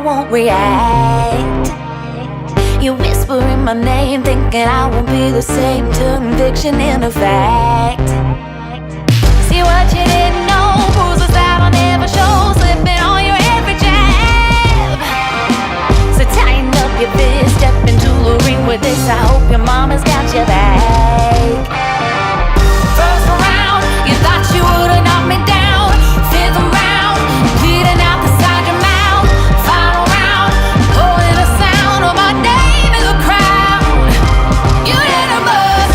won't react. You're whispering my name, thinking I won't be the same. Turn fiction into fact. See what you didn't know, bruises that I'll never show, slipping on your every jab. So tighten up your fist, step into the ring with this. I hope your mama's got your back. First round, you thought you would've knocked me down. Fifth round, bleeding out the side of your mouth. Final round, holding the sound of my name in the crowd. You hit a buzz.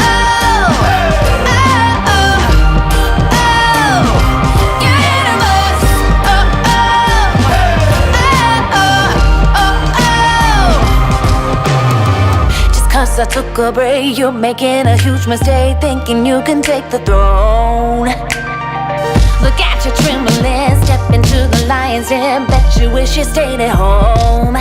Oh, oh, oh, oh. You hit a buzz. Oh, oh, oh, oh, oh. Just 'cause I took a break, you're making a huge mistake, thinking you can take the throne. Look at you trembling, step into the lion's den. Bet you wish you stayed at home.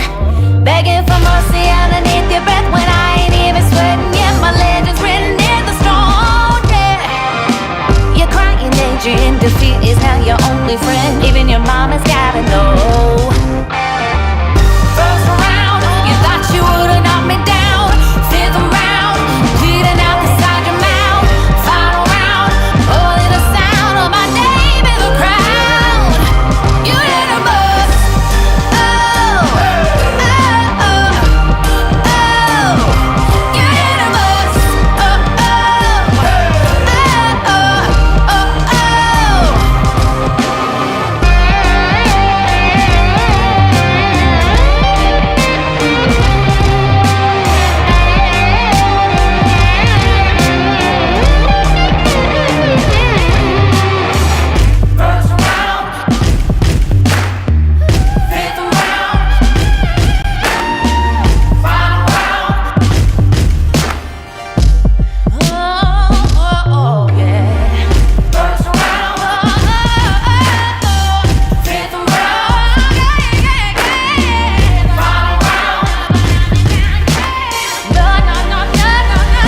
Begging for mercy underneath your breath when I ain't even sweating yet. My legend's written in the stone, yeah. You're crying age, you're in defeat is now your only friend. Even your mama's gotta know. First round, you thought you would've knocked me down. Fifth round, bleeding out the side of your mouth. Final round, holding the sound of my name in the crowd. You hit a buzz. Oh, oh, oh, oh. You hit a buzz. Oh, oh, oh, oh, First round, fifth round, final round. Oh, yeah. First round, fifth round, final round. No, no, no, no, no, no.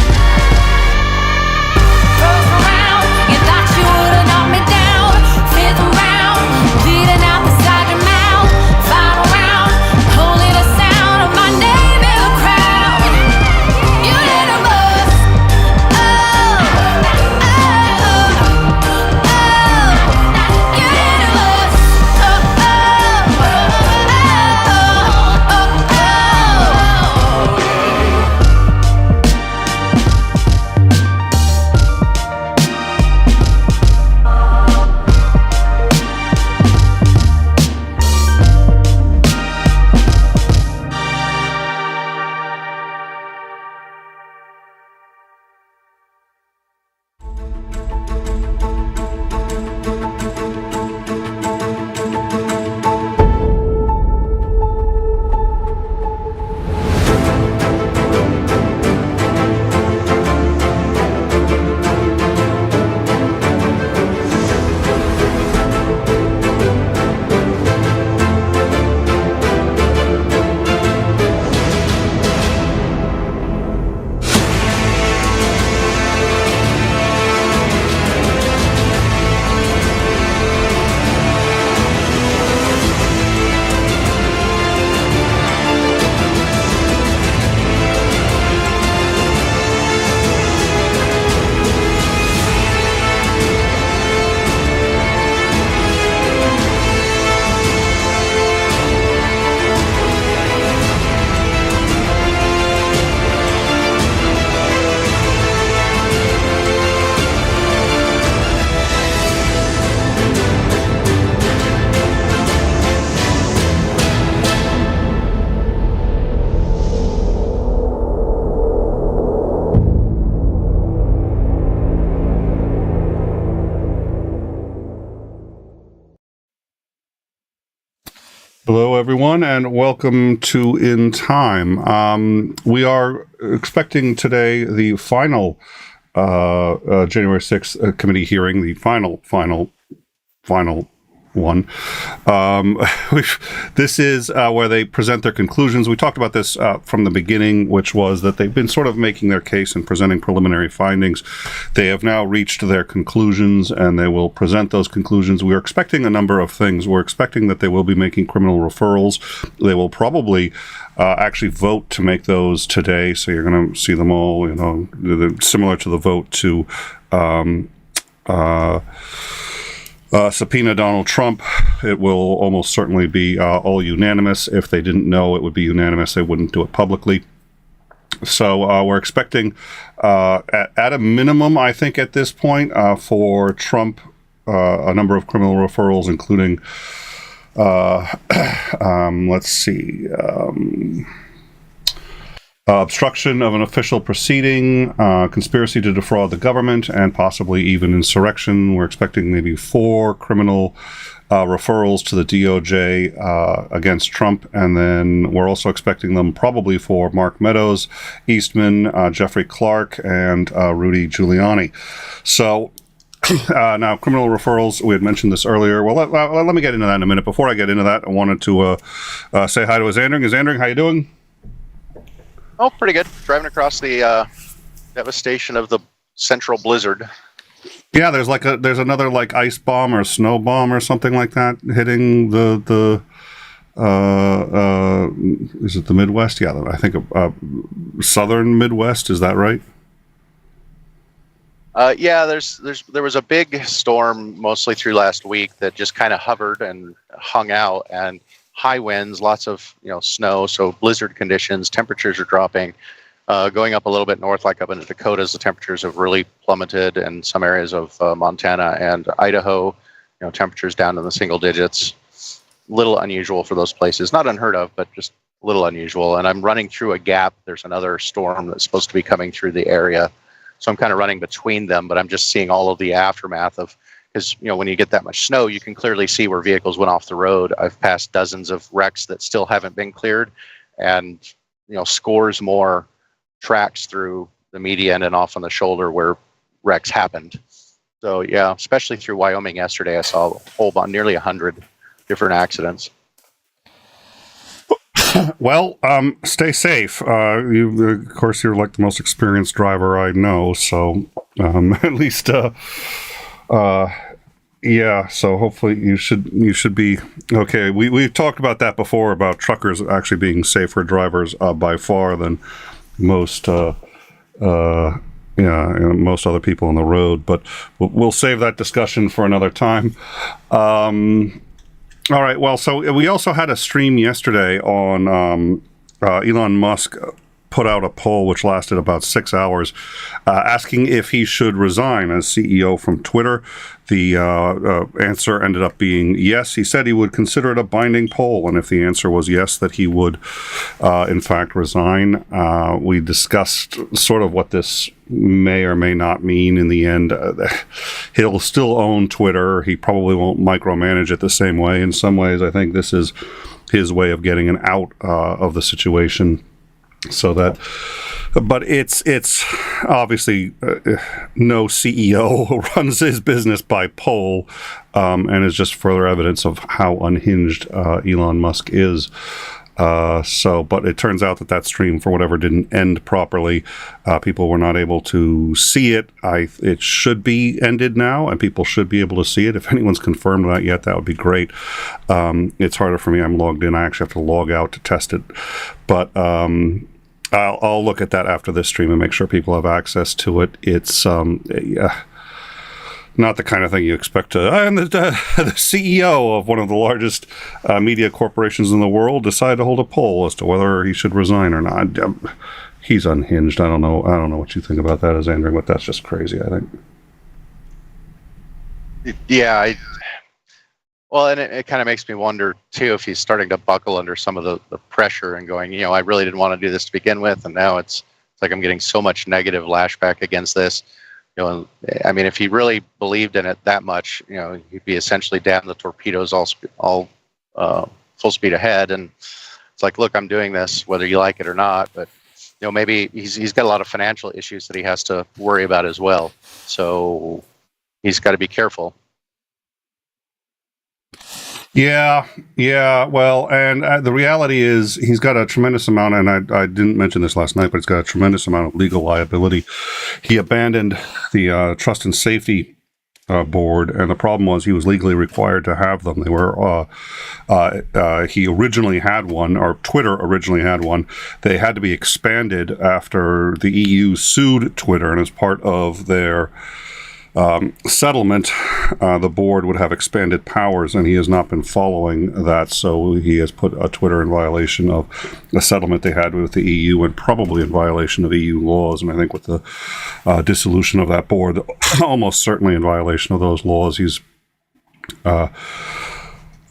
First round, you thought you would've knocked me down. Fifth round, bleeding out the side of your mouth. Final round, holding the sound of my name in the crowd. You hit a buzz. Oh, oh, oh, oh. You hit a buzz. Oh, oh, oh, oh, oh, oh. Hello, everyone, and welcome to In Time. We are expecting today the final January 6th committee hearing, the final one. This is where they present their conclusions. We talked about this from the beginning, which was that they've been sort of making their case and presenting preliminary findings. They have now reached their conclusions, and they will present those conclusions. We are expecting a number of things. We're expecting that they will be making criminal referrals. They will probably actually vote to make those today, so you're going to see them all, similar to the vote to subpoena Donald Trump. It will almost certainly be all unanimous. If they didn't know it would be unanimous, they wouldn't do it publicly. So we're expecting, at a minimum, I think at this point, for Trump, a number of criminal referrals, including, let's see, obstruction of an official proceeding, conspiracy to defraud the government, and possibly even insurrection. We're expecting maybe 4 criminal referrals to the DOJ against Trump, and then we're also expecting them probably for Mark Meadows, Eastman, Jeffrey Clark, and Rudy Giuliani. So now, criminal referrals, we had mentioned this earlier. Well, let me get into that in a minute. Before I get into that, I wanted to say hi to Z Andring. How you doing? Oh, pretty good. Driving across the devastation of the central blizzard. Yeah, there's another like ice bomb or snow bomb or something like that hitting the is it the Midwest? Yeah, I think southern Midwest. Is that right? Yeah, there was a big storm mostly through last week that just kind of hovered and hung out, and high winds, lots of snow, so blizzard conditions. Temperatures are dropping, going up a little bit north, like up in the Dakotas. The temperatures have really plummeted in some areas of Montana and Idaho. Temperatures down in the single digits. Little unusual for those places. Not unheard of, but just a little unusual. And I'm running through a gap. There's another storm that's supposed to be coming through the area, so I'm kind of running between them. But I'm just seeing all of the aftermath of. Because when you get that much snow, you can clearly see where vehicles went off the road. I've passed dozens of wrecks that still haven't been cleared, and scores more tracks through the median and off on the shoulder where wrecks happened. So yeah, especially through Wyoming yesterday, I saw a whole bunch, nearly 100 different accidents. Well, stay safe. Of course, you're like the most experienced driver I know, so at least. Yeah, so hopefully you should be okay. We've talked about that before, about truckers actually being safer drivers by far than most most other people on the road, but we'll save that discussion for another time. All right, well, so we also had a stream yesterday on Elon Musk put out a poll which lasted about 6 hours, asking if he should resign as CEO from Twitter. The answer ended up being yes. He said he would consider it a binding poll, and if the answer was yes, that he would, in fact, resign. We discussed sort of what this may or may not mean in the end. He'll still own Twitter. He probably won't micromanage it the same way. In some ways, I think this is his way of getting an out of the situation. So that, but it's obviously no CEO runs his business by poll, and is just further evidence of how unhinged Elon Musk is. But it turns out that stream, for whatever, didn't end properly. People were not able to see it. It should be ended now, and people should be able to see it. If anyone's confirmed that yet, that would be great. It's harder for me. I'm logged in. I actually have to log out to test it. But I'll look at that after this stream and make sure people have access to it. It's not the kind of thing you expect to. I'm the CEO of one of the largest media corporations in the world. Decide to hold a poll as to whether he should resign or not. He's unhinged. I don't know what you think about that, Z Andring, but that's just crazy, I think. Yeah, well, and it kind of makes me wonder too if he's starting to buckle under some of the pressure and going, I really didn't want to do this to begin with, and now it's like I'm getting so much negative lashback against this. I mean, if he really believed in it that much, he'd be essentially damn the torpedoes all full speed ahead. And it's like, look, I'm doing this whether you like it or not. But maybe he's got a lot of financial issues that he has to worry about as well. So he's got to be careful. Yeah, yeah. Well, and the reality is he's got a tremendous amount, and I didn't mention this last night, but he's got a tremendous amount of legal liability. He abandoned the trust and safety board, and the problem was he was legally required to have them. They were he originally had one, or Twitter originally had one. They had to be expanded after the EU sued Twitter, and as part of their settlement, the board would have expanded powers, and he has not been following that. So he has put Twitter in violation of a settlement they had with the EU, and probably in violation of EU laws. And I think with the dissolution of that board, almost certainly in violation of those laws. He's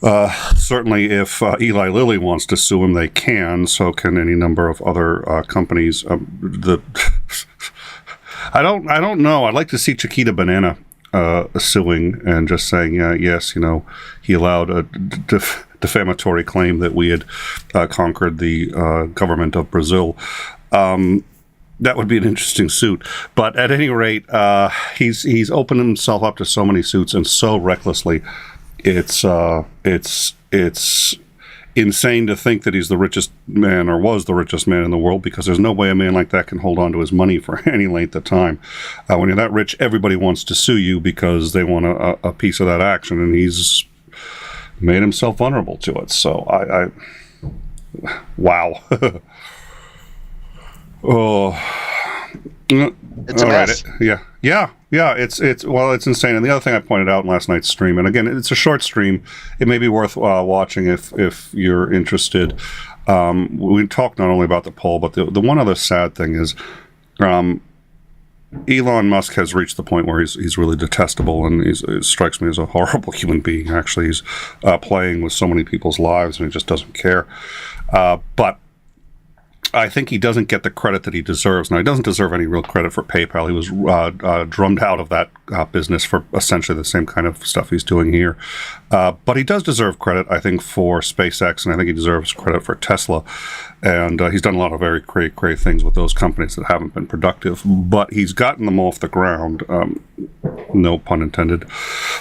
certainly, if Eli Lilly wants to sue him, they can. So can any number of other companies. I don't know. I'd like to see Chiquita Banana suing and just saying, yes, he allowed a defamatory claim that we had conquered the government of Brazil. That would be an interesting suit. But at any rate, he's opened himself up to so many suits and so recklessly. It's insane to think that he's the richest man, or was the richest man in the world, because there's no way a man like that can hold on to his money for any length of time. When you're that rich, everybody wants to sue you because they want a piece of that action, and he's made himself vulnerable to it. So I wow. Oh, It's a mess. Yeah. It's insane. And the other thing I pointed out in last night's stream, and again, it's a short stream. It may be worth watching if you're interested. We talked not only about the poll, but the one other sad thing is, Elon Musk has reached the point where he's really detestable, and it strikes me as a horrible human being. Actually, he's playing with so many people's lives, and he just doesn't care. But I think he doesn't get the credit that he deserves. Now, he doesn't deserve any real credit for PayPal. He was drummed out of that business for essentially the same kind of stuff he's doing here. But he does deserve credit, I think, for SpaceX, and I think he deserves credit for Tesla. And he's done a lot of very great things with those companies that haven't been productive. But he's gotten them off the ground. No pun intended.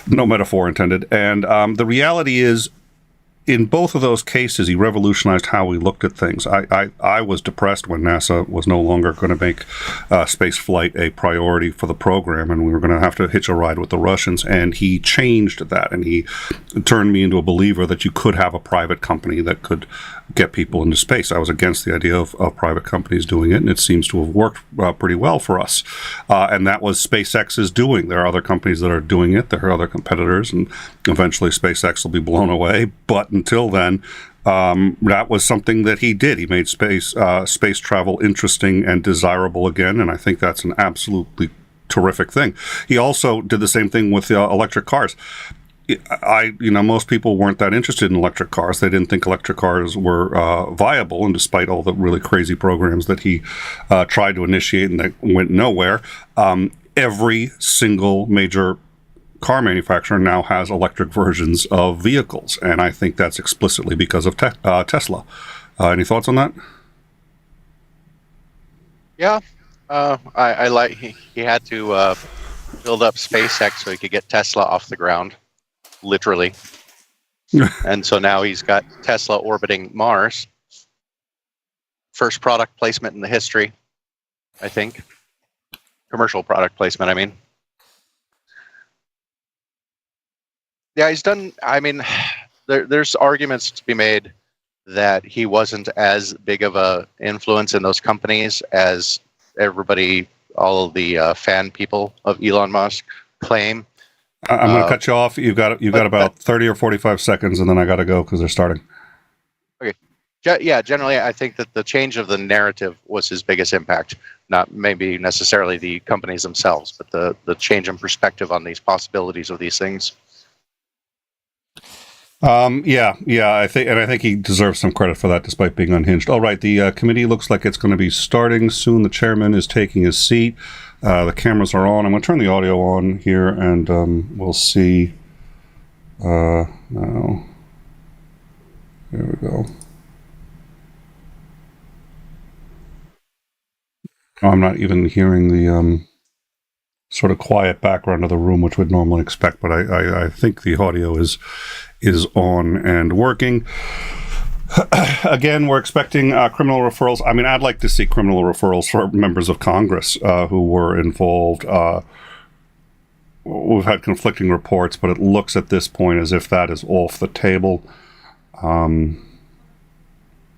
No metaphor intended. And the reality is, in both of those cases, he revolutionized how we looked at things. I was depressed when NASA was no longer going to make space flight a priority for the program, and we were going to have to hitch a ride with the Russians. And he changed that, and he turned me into a believer that you could have a private company that could get people into space. I was against the idea of private companies doing it, and it seems to have worked pretty well for us. And that was SpaceX's doing. There are other companies that are doing it. There are other competitors, and eventually SpaceX will be blown away. But until then, that was something that he did. He made space travel interesting and desirable again, and I think that's an absolutely terrific thing. He also did the same thing with electric cars. Most people weren't that interested in electric cars. They didn't think electric cars were viable, and despite all the really crazy programs that he tried to initiate and that went nowhere, every single major car manufacturer now has electric versions of vehicles, and I think that's explicitly because of Tesla. Any thoughts on that? Yeah, I like he had to build up SpaceX so he could get Tesla off the ground, literally. And so now he's got Tesla orbiting Mars. First product placement in the history, I think. Commercial product placement, I mean. Yeah, he's done. I mean, there's arguments to be made that he wasn't as big of a influence in those companies as everybody, all of the fan people of Elon Musk claim. I'm going to cut you off. You've got about 30 or 45 seconds, and then I got to go because they're starting. Okay. Yeah, generally, I think that the change of the narrative was his biggest impact. Not maybe necessarily the companies themselves, but the change in perspective on these possibilities of these things. I think he deserves some credit for that, despite being unhinged. All right, the committee looks like it's going to be starting soon. The chairman is taking his seat. The cameras are on. I'm going to turn the audio on here, and we'll see. Now, there we go. Oh, I'm not even hearing the sort of quiet background of the room, which we'd normally expect, but I think the audio is on and working. Again, we're expecting criminal referrals. I mean, I'd like to see criminal referrals for members of Congress who were involved. We've had conflicting reports, but it looks at this point as if that is off the table. I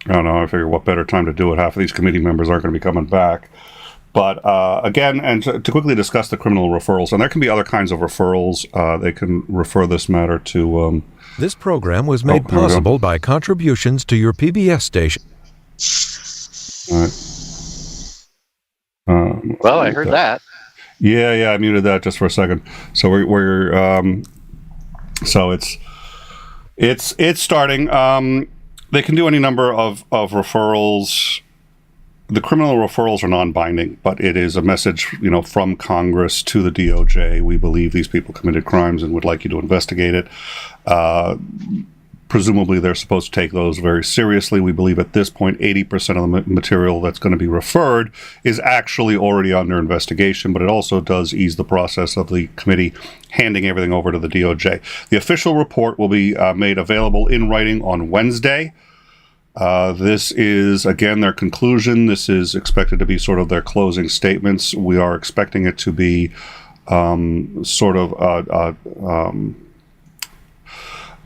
don't know. I figure what better time to do it. Half of these committee members aren't going to be coming back. But again, and to quickly discuss the criminal referrals, and there can be other kinds of referrals. They can refer this matter to... This program was made possible by contributions to your PBS station. All right. Well, I heard that. Yeah, I muted that just for a second. So we're so it's starting. They can do any number of referrals. The criminal referrals are non-binding, but it is a message, from Congress to the DOJ. We believe these people committed crimes and would like you to investigate it. Presumably, they're supposed to take those very seriously. We believe at this point, 80% of the material that's going to be referred is actually already under investigation, but it also does ease the process of the committee handing everything over to the DOJ. The official report will be made available in writing on Wednesday. This is, again, their conclusion. This is expected to be sort of their closing statements. We are expecting it to be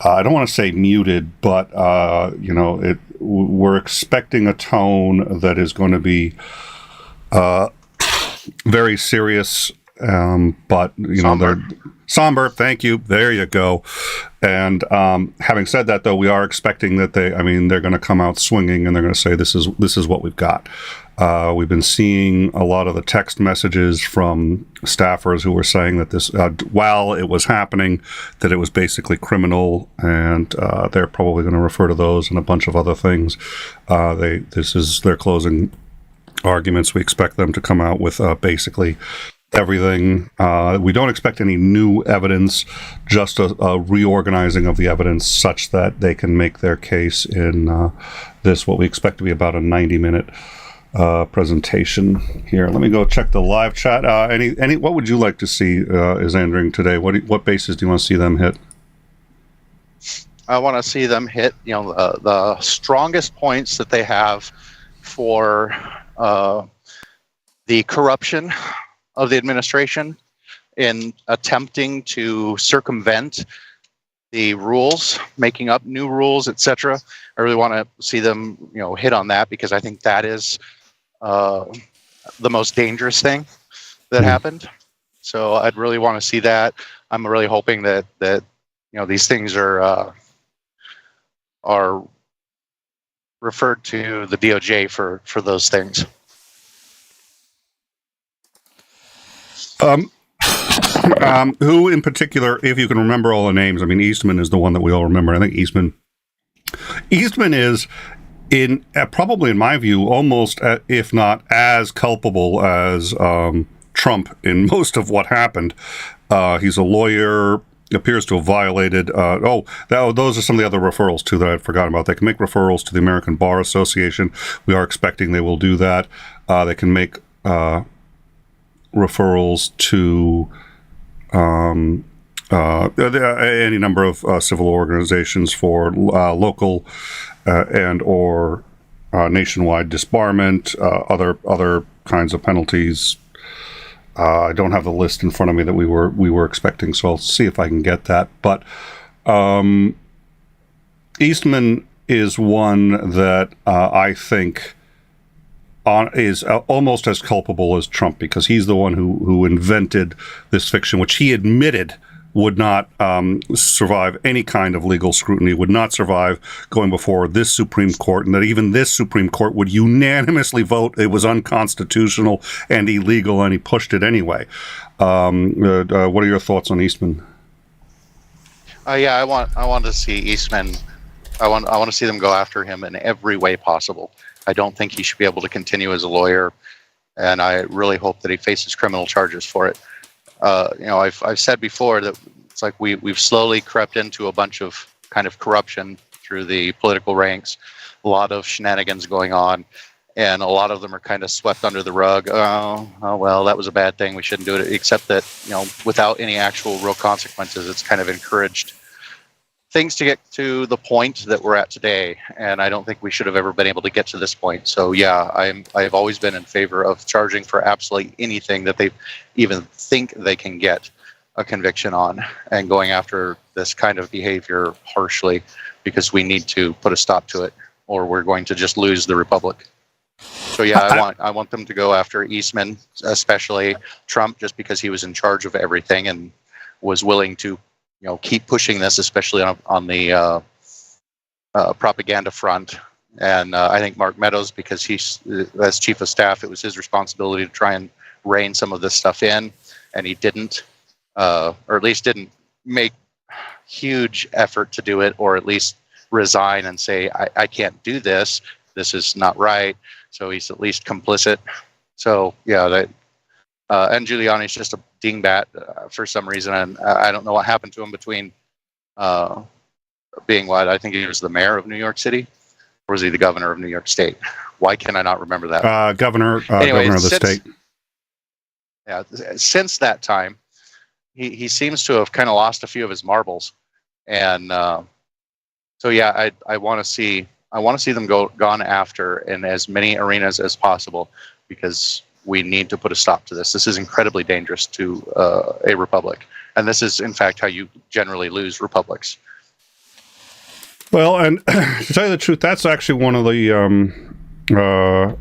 I don't want to say muted, but, we're expecting a tone that is going to be very serious, but, they're somber. Thank you. There you go. And having said that, though, we are expecting that they're going to come out swinging, and they're going to say, this is what we've got. We've been seeing a lot of the text messages from staffers who were saying that this, while it was happening, that it was basically criminal, and they're probably going to refer to those and a bunch of other things. This is their closing arguments. We expect them to come out with basically everything. We don't expect any new evidence, just a reorganizing of the evidence such that they can make their case in this, what we expect to be about a 90-minute presentation here. Let me go check the live chat. What would you like to see is entering today? What bases do you want to see them hit? I want to see them hit, the strongest points that they have for the corruption of the administration in attempting to circumvent the rules, making up new rules, etc. I really want to see them, hit on that, because I think that is the most dangerous thing that happened. So I'd really want to see that. I'm really hoping that these things are referred to the DOJ for those things. Who in particular, if you can remember all the names? I mean, Eastman is the one that we all remember. I think Eastman is, probably in my view, almost, if not as culpable as Trump in most of what happened. He's a lawyer, appears to have violated, those are some of the other referrals too that I'd forgotten about. They can make referrals to the American Bar Association. We are expecting they will do that. They can make referrals to any number of civil organizations for local and or nationwide disbarment, other kinds of penalties. I don't have the list in front of me that we were expecting, so I'll see if I can get that. But Eastman is one that I think is almost as culpable as Trump, because he's the one who invented this fiction, which he admitted would not survive any kind of legal scrutiny, would not survive going before this Supreme Court, and that even this Supreme Court would unanimously vote it was unconstitutional and illegal, and he pushed it anyway. What are your thoughts on Eastman? I want to see Eastman. I want to see them go after him in every way possible. I don't think he should be able to continue as a lawyer, and I really hope that he faces criminal charges for it. I've said before that it's like we've slowly crept into a bunch of kind of corruption through the political ranks, a lot of shenanigans going on, and a lot of them are kind of swept under the rug. Oh, well, that was a bad thing. We shouldn't do it. Except that, without any actual real consequences, it's kind of encouraged things to get to the point that we're at today. And I don't think we should have ever been able to get to this point. So yeah, I've always been in favor of charging for absolutely anything that they even think they can get a conviction on, and going after this kind of behavior harshly, because we need to put a stop to it, or we're going to just lose the republic. So yeah, I want them to go after Eastman, especially Trump, just because he was in charge of everything and was willing to, keep pushing this, especially on the propaganda front. And I think Mark Meadows, because he's as chief of staff, it was his responsibility to try and rein some of this stuff in, and he didn't, or at least didn't make huge effort to do it, or at least resign and say, I can't do this. This is not right. So he's at least complicit. So yeah, and Giuliani's just a dingbat for some reason, and I don't know what happened to him between being what I think he was the mayor of New York City, or was he the governor of New York State? Why can I not remember that? Governor of the state. Yeah, since that time, he seems to have kind of lost a few of his marbles, and so yeah, I want to see them gone after in as many arenas as possible, because we need to put a stop to this. This is incredibly dangerous to a republic, and this is in fact how you generally lose republics. Well, and to tell you the truth, that's actually one of the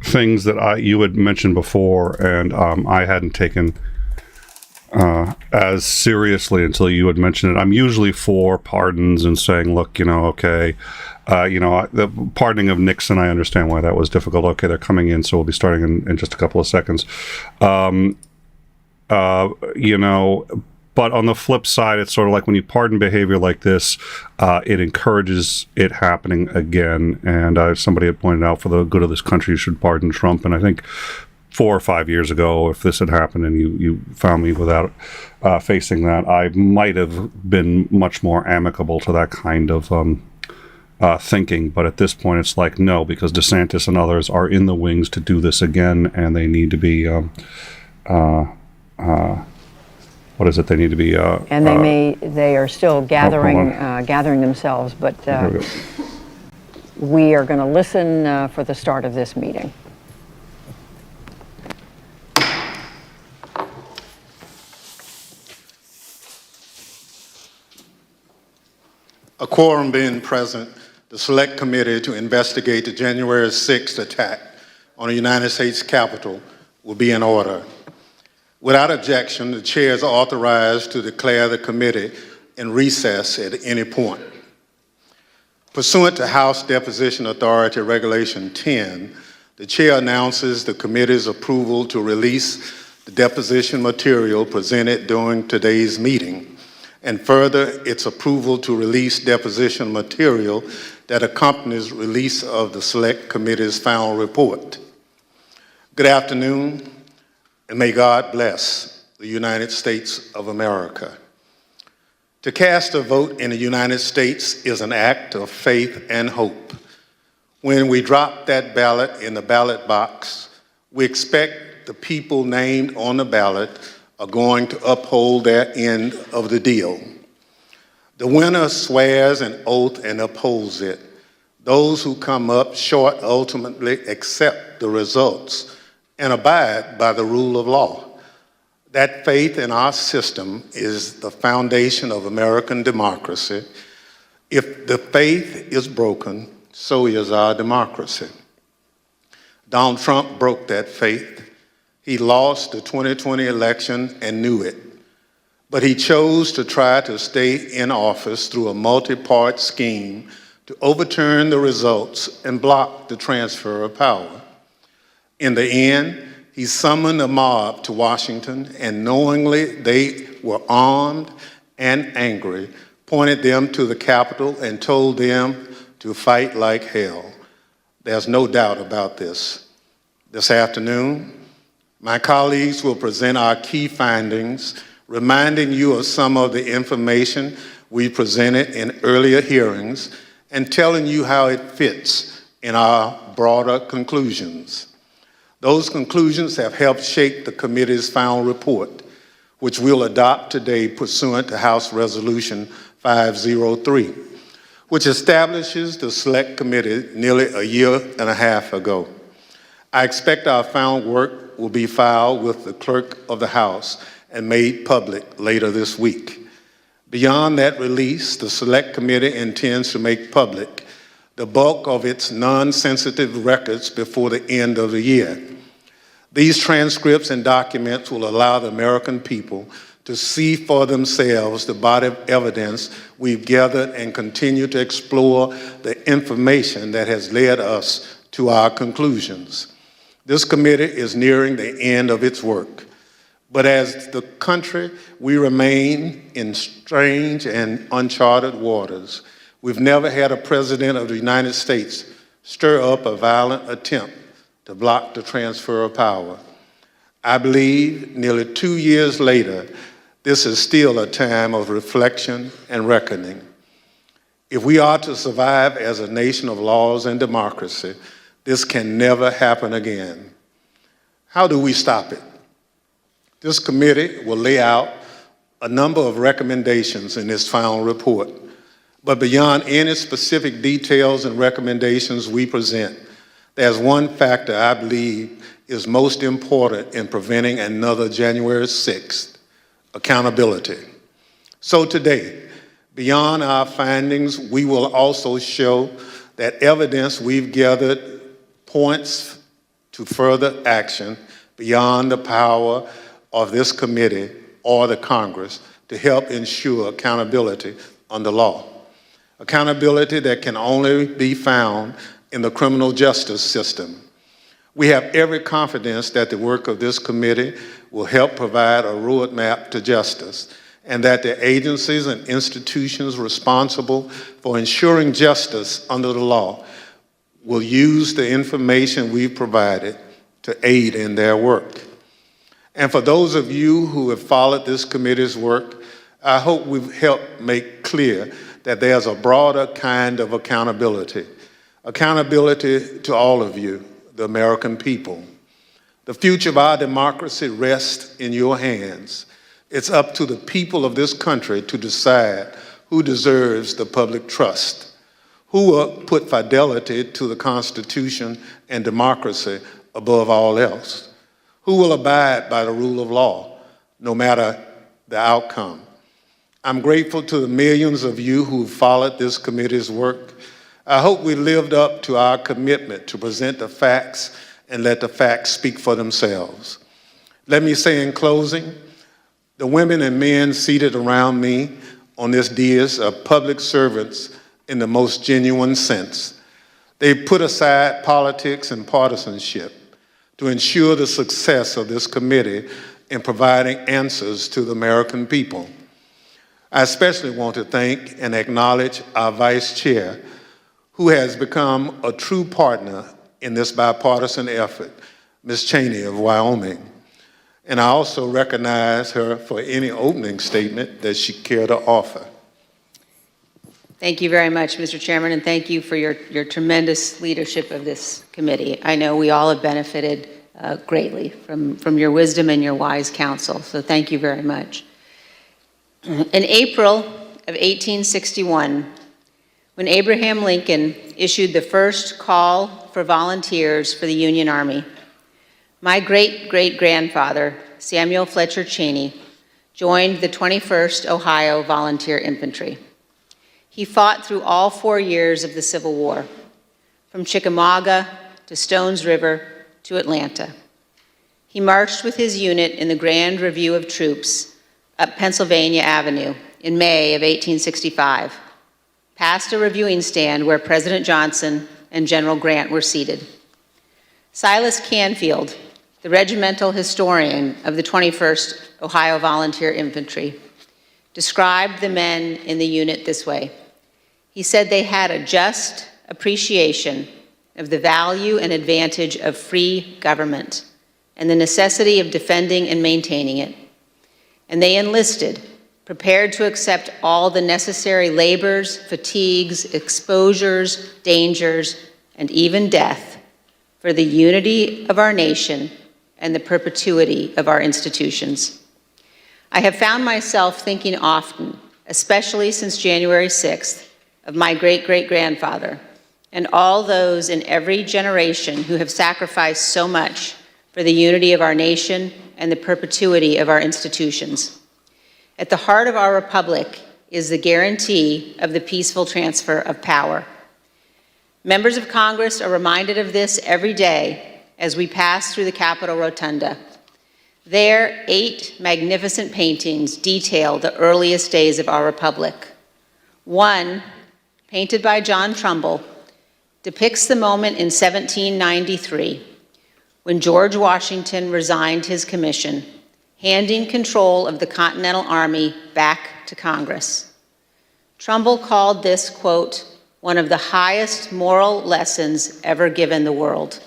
things that you had mentioned before, and I hadn't taken as seriously until you had mentioned it. I'm usually for pardons and saying, look, okay, the pardoning of Nixon, I understand why that was difficult. Okay, they're coming in, so we'll be starting in just a couple of seconds. But on the flip side, it's sort of like when you pardon behavior like this, it encourages it happening again. And somebody had pointed out, for the good of this country, you should pardon Trump. And I think 4 or 5 years ago, if this had happened and you found me without facing that, I might have been much more amicable to that kind of thinking. But at this point, it's like, no, because DeSantis and others are in the wings to do this again, and they need to be what is it? They need to be. And they are still gathering themselves, but we are going to listen for the start of this meeting. A quorum being present, the Select Committee to investigate the January 6th attack on the United States Capitol will be in order. Without objection, the chair is authorized to declare the committee in recess at any point. Pursuant to House Deposition Authority Regulation 10, the chair announces the committee's approval to release the deposition material presented during today's meeting, and further, its approval to release deposition material that accompanies release of the Select Committee's final report. Good afternoon, and may God bless the United States of America. To cast a vote in the United States is an act of faith and hope. When we drop that ballot in the ballot box, we expect the people named on the ballot are going to uphold their end of the deal. The winner swears an oath and upholds it. Those who come up short ultimately accept the results and abide by the rule of law. That faith in our system is the foundation of American democracy. If the faith is broken, so is our democracy. Donald Trump broke that faith. He lost the 2020 election and knew it. But he chose to try to stay in office through a multi-part scheme to overturn the results and block the transfer of power. In the end, he summoned a mob to Washington, and knowingly they were armed and angry, pointed them to the Capitol and told them to fight like hell. There's no doubt about this. This afternoon, my colleagues will present our key findings, reminding you of some of the information we presented in earlier hearings and telling you how it fits in our broader conclusions. Those conclusions have helped shape the committee's final report, which we'll adopt today pursuant to House Resolution 503, which establishes the Select Committee nearly a year and a half ago. I expect our final work will be filed with the Clerk of the House and made public later this week. Beyond that release, the Select Committee intends to make public the bulk of its non-sensitive records before the end of the year. These transcripts and documents will allow the American people to see for themselves the body of evidence we've gathered and continue to explore the information that has led us to our conclusions. This committee is nearing the end of its work. But as the country, we remain in strange and uncharted waters. We've never had a president of the United States stir up a violent attempt to block the transfer of power. I believe nearly 2 years later, this is still a time of reflection and reckoning. If we are to survive as a nation of laws and democracy, this can never happen again. How do we stop it? This committee will lay out a number of recommendations in its final report. But beyond any specific details and recommendations we present, there's one factor I believe is most important in preventing another January 6th, accountability. So today, beyond our findings, we will also show that evidence we've gathered points to further action beyond the power of this committee or the Congress to help ensure accountability under law. Accountability that can only be found in the criminal justice system. We have every confidence that the work of this committee will help provide a roadmap to justice, and that the agencies and institutions responsible for ensuring justice under the law will use the information we've provided to aid in their work. And for those of you who have followed this committee's work, I hope we've helped make clear that there's a broader kind of accountability. Accountability to all of you, the American people. The future of our democracy rests in your hands. It's up to the people of this country to decide who deserves the public trust, who will put fidelity to the Constitution and democracy above all else, who will abide by the rule of law, no matter the outcome. I'm grateful to the millions of you who followed this committee's work. I hope we lived up to our commitment to present the facts and let the facts speak for themselves. Let me say in closing, the women and men seated around me on this dais are public servants in the most genuine sense. They've put aside politics and partisanship to ensure the success of this committee in providing answers to the American people. I especially want to thank and acknowledge our Vice Chair, who has become a true partner in this bipartisan effort, Ms. Cheney of Wyoming. And I also recognize her for any opening statement that she cared to offer. Thank you very much, Mr. Chairman, and thank you for your tremendous leadership of this committee. I know we all have benefited greatly from your wisdom and your wise counsel, so thank you very much. In April of 1861, when Abraham Lincoln issued the first call for volunteers for the Union Army, my great-great-grandfather, Samuel Fletcher Cheney, joined the 21st Ohio Volunteer Infantry. He fought through all 4 years of the Civil War, from Chickamauga to Stones River to Atlanta. He marched with his unit in the Grand Review of Troops up Pennsylvania Avenue in May of 1865, past a reviewing stand where President Johnson and General Grant were seated. Silas Canfield, the regimental historian of the 21st Ohio Volunteer Infantry, described the men in the unit this way. He said they had a just appreciation of the value and advantage of free government and the necessity of defending and maintaining it. And they enlisted, prepared to accept all the necessary labors, fatigues, exposures, dangers, and even death for the unity of our nation and the perpetuity of our institutions. I have found myself thinking often, especially since January 6th, of my great-great-grandfather and all those in every generation who have sacrificed so much for the unity of our nation and the perpetuity of our institutions. At the heart of our republic is the guarantee of the peaceful transfer of power. Members of Congress are reminded of this every day as we pass through the Capitol Rotunda. There, 8 magnificent paintings detail the earliest days of our republic. One, painted by John Trumbull, depicts the moment in 1793 when George Washington resigned his commission, handing control of the Continental Army back to Congress. Trumbull called this, quote, one of the highest moral lessons ever given the world.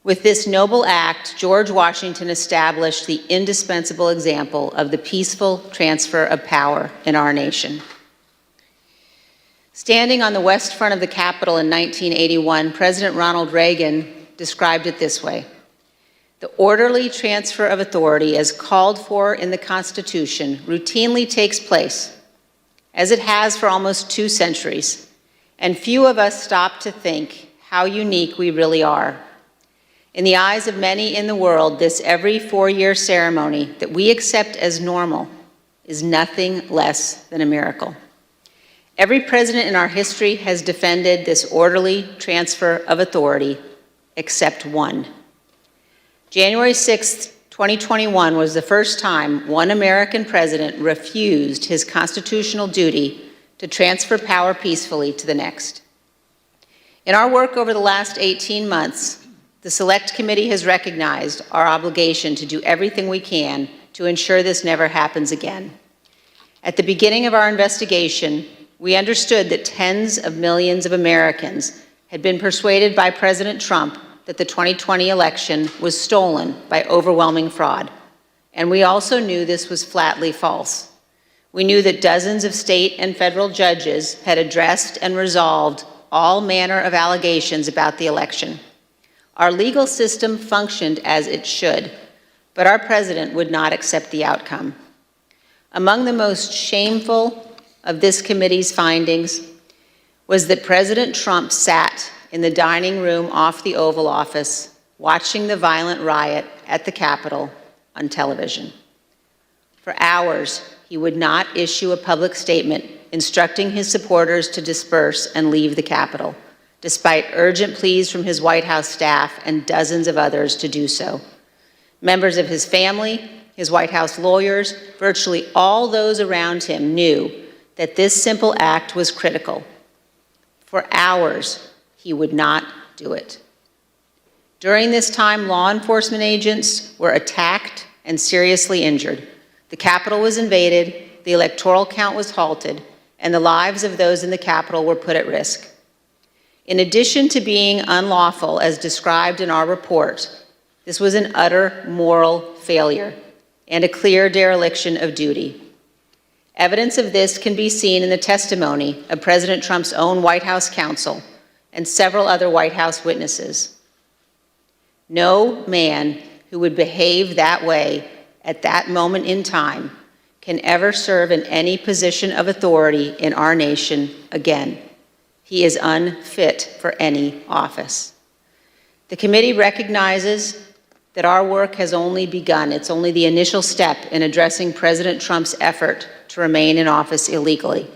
With this noble act, George Washington established the indispensable example of the peaceful transfer of power in our nation. Standing on the west front of the Capitol in 1981, President Ronald Reagan described it this way: the orderly transfer of authority as called for in the Constitution routinely takes place, as it has for almost 2 centuries, and few of us stop to think how unique we really are. In the eyes of many in the world, this every 4-year ceremony that we accept as normal is nothing less than a miracle. Every president in our history has defended this orderly transfer of authority, except one. January 6, 2021 was the first time one American president refused his constitutional duty to transfer power peacefully to the next. In our work over the last 18 months, the Select Committee has recognized our obligation to do everything we can to ensure this never happens again. At the beginning of our investigation, we understood that tens of millions of Americans had been persuaded by President Trump that the 2020 election was stolen by overwhelming fraud. And we also knew this was flatly false. We knew that dozens of state and federal judges had addressed and resolved all manner of allegations about the election. Our legal system functioned as it should, but our president would not accept the outcome. Among the most shameful of this committee's findings was that President Trump sat in the dining room off the Oval Office watching the violent riot at the Capitol on television. For hours, he would not issue a public statement instructing his supporters to disperse and leave the Capitol, despite urgent pleas from his White House staff and dozens of others to do so. Members of his family, his White House lawyers, virtually all those around him knew that this simple act was critical. For hours, he would not do it. During this time, law enforcement agents were attacked and seriously injured. The Capitol was invaded, the electoral count was halted, and the lives of those in the Capitol were put at risk. In addition to being unlawful, as described in our report, this was an utter moral failure and a clear dereliction of duty. Evidence of this can be seen in the testimony of President Trump's own White House counsel and several other White House witnesses. No man who would behave that way at that moment in time can ever serve in any position of authority in our nation again. He is unfit for any office. The committee recognizes that our work has only begun. It's only the initial step in addressing President Trump's effort to remain in office illegally.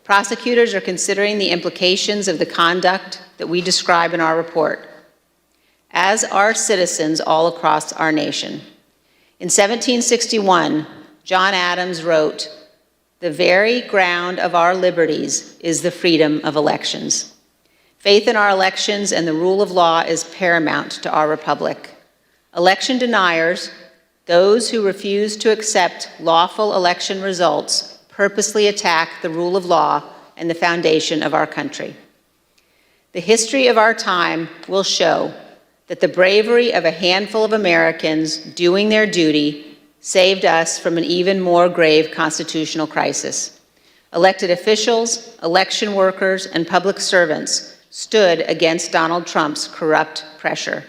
Prosecutors are considering the implications of the conduct that we describe in our report, as are citizens all across our nation. In 1761, John Adams wrote, "The very ground of our liberties is the freedom of elections." Faith in our elections and the rule of law is paramount to our republic. Election deniers, those who refuse to accept lawful election results, purposely attack the rule of law and the foundation of our country. The history of our time will show that the bravery of a handful of Americans doing their duty saved us from an even more grave constitutional crisis. Elected officials, election workers, and public servants stood against Donald Trump's corrupt pressure.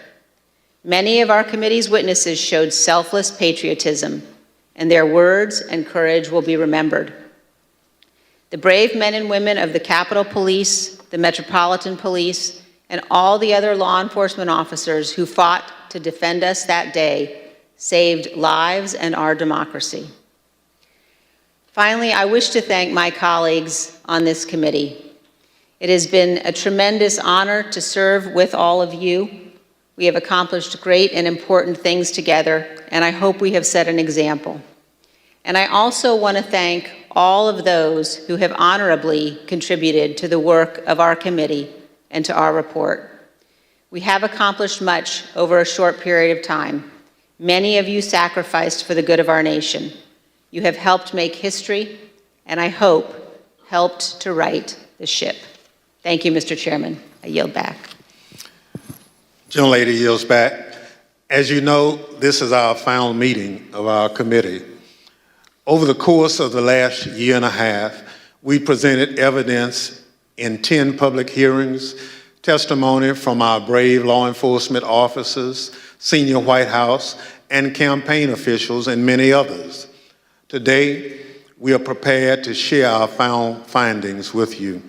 Many of our committee's witnesses showed selfless patriotism, and their words and courage will be remembered. The brave men and women of the Capitol Police, the Metropolitan Police, and all the other law enforcement officers who fought to defend us that day saved lives and our democracy. Finally, I wish to thank my colleagues on this committee. It has been a tremendous honor to serve with all of you. We have accomplished great and important things together, and I hope we have set an example. And I also want to thank all of those who have honorably contributed to the work of our committee and to our report. We have accomplished much over a short period of time. Many of you sacrificed for the good of our nation. You have helped make history, and I hope helped to right the ship. Thank you, Mr. Chairman. I yield back. Gentlelady yields back. As you know, this is our final meeting of our committee. Over the course of the last year and a half, we presented evidence in 10 public hearings, testimony from our brave law enforcement officers, senior White House and campaign officials, and many others. Today, we are prepared to share our findings with you.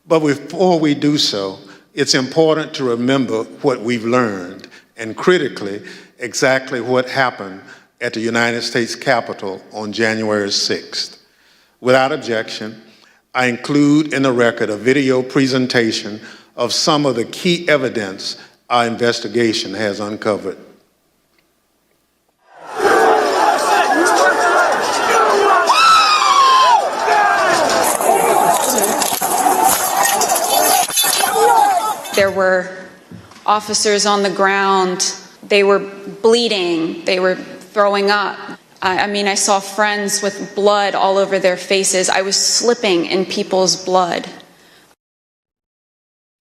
But before we do so, it's important to remember what we've learned, and critically, exactly what happened at the United States Capitol on January 6th. Without objection, I include in the record a video presentation of some of the key evidence our investigation has uncovered. There were officers on the ground. They were bleeding. They were throwing up. I mean, I saw friends with blood all over their faces. I was slipping in people's blood.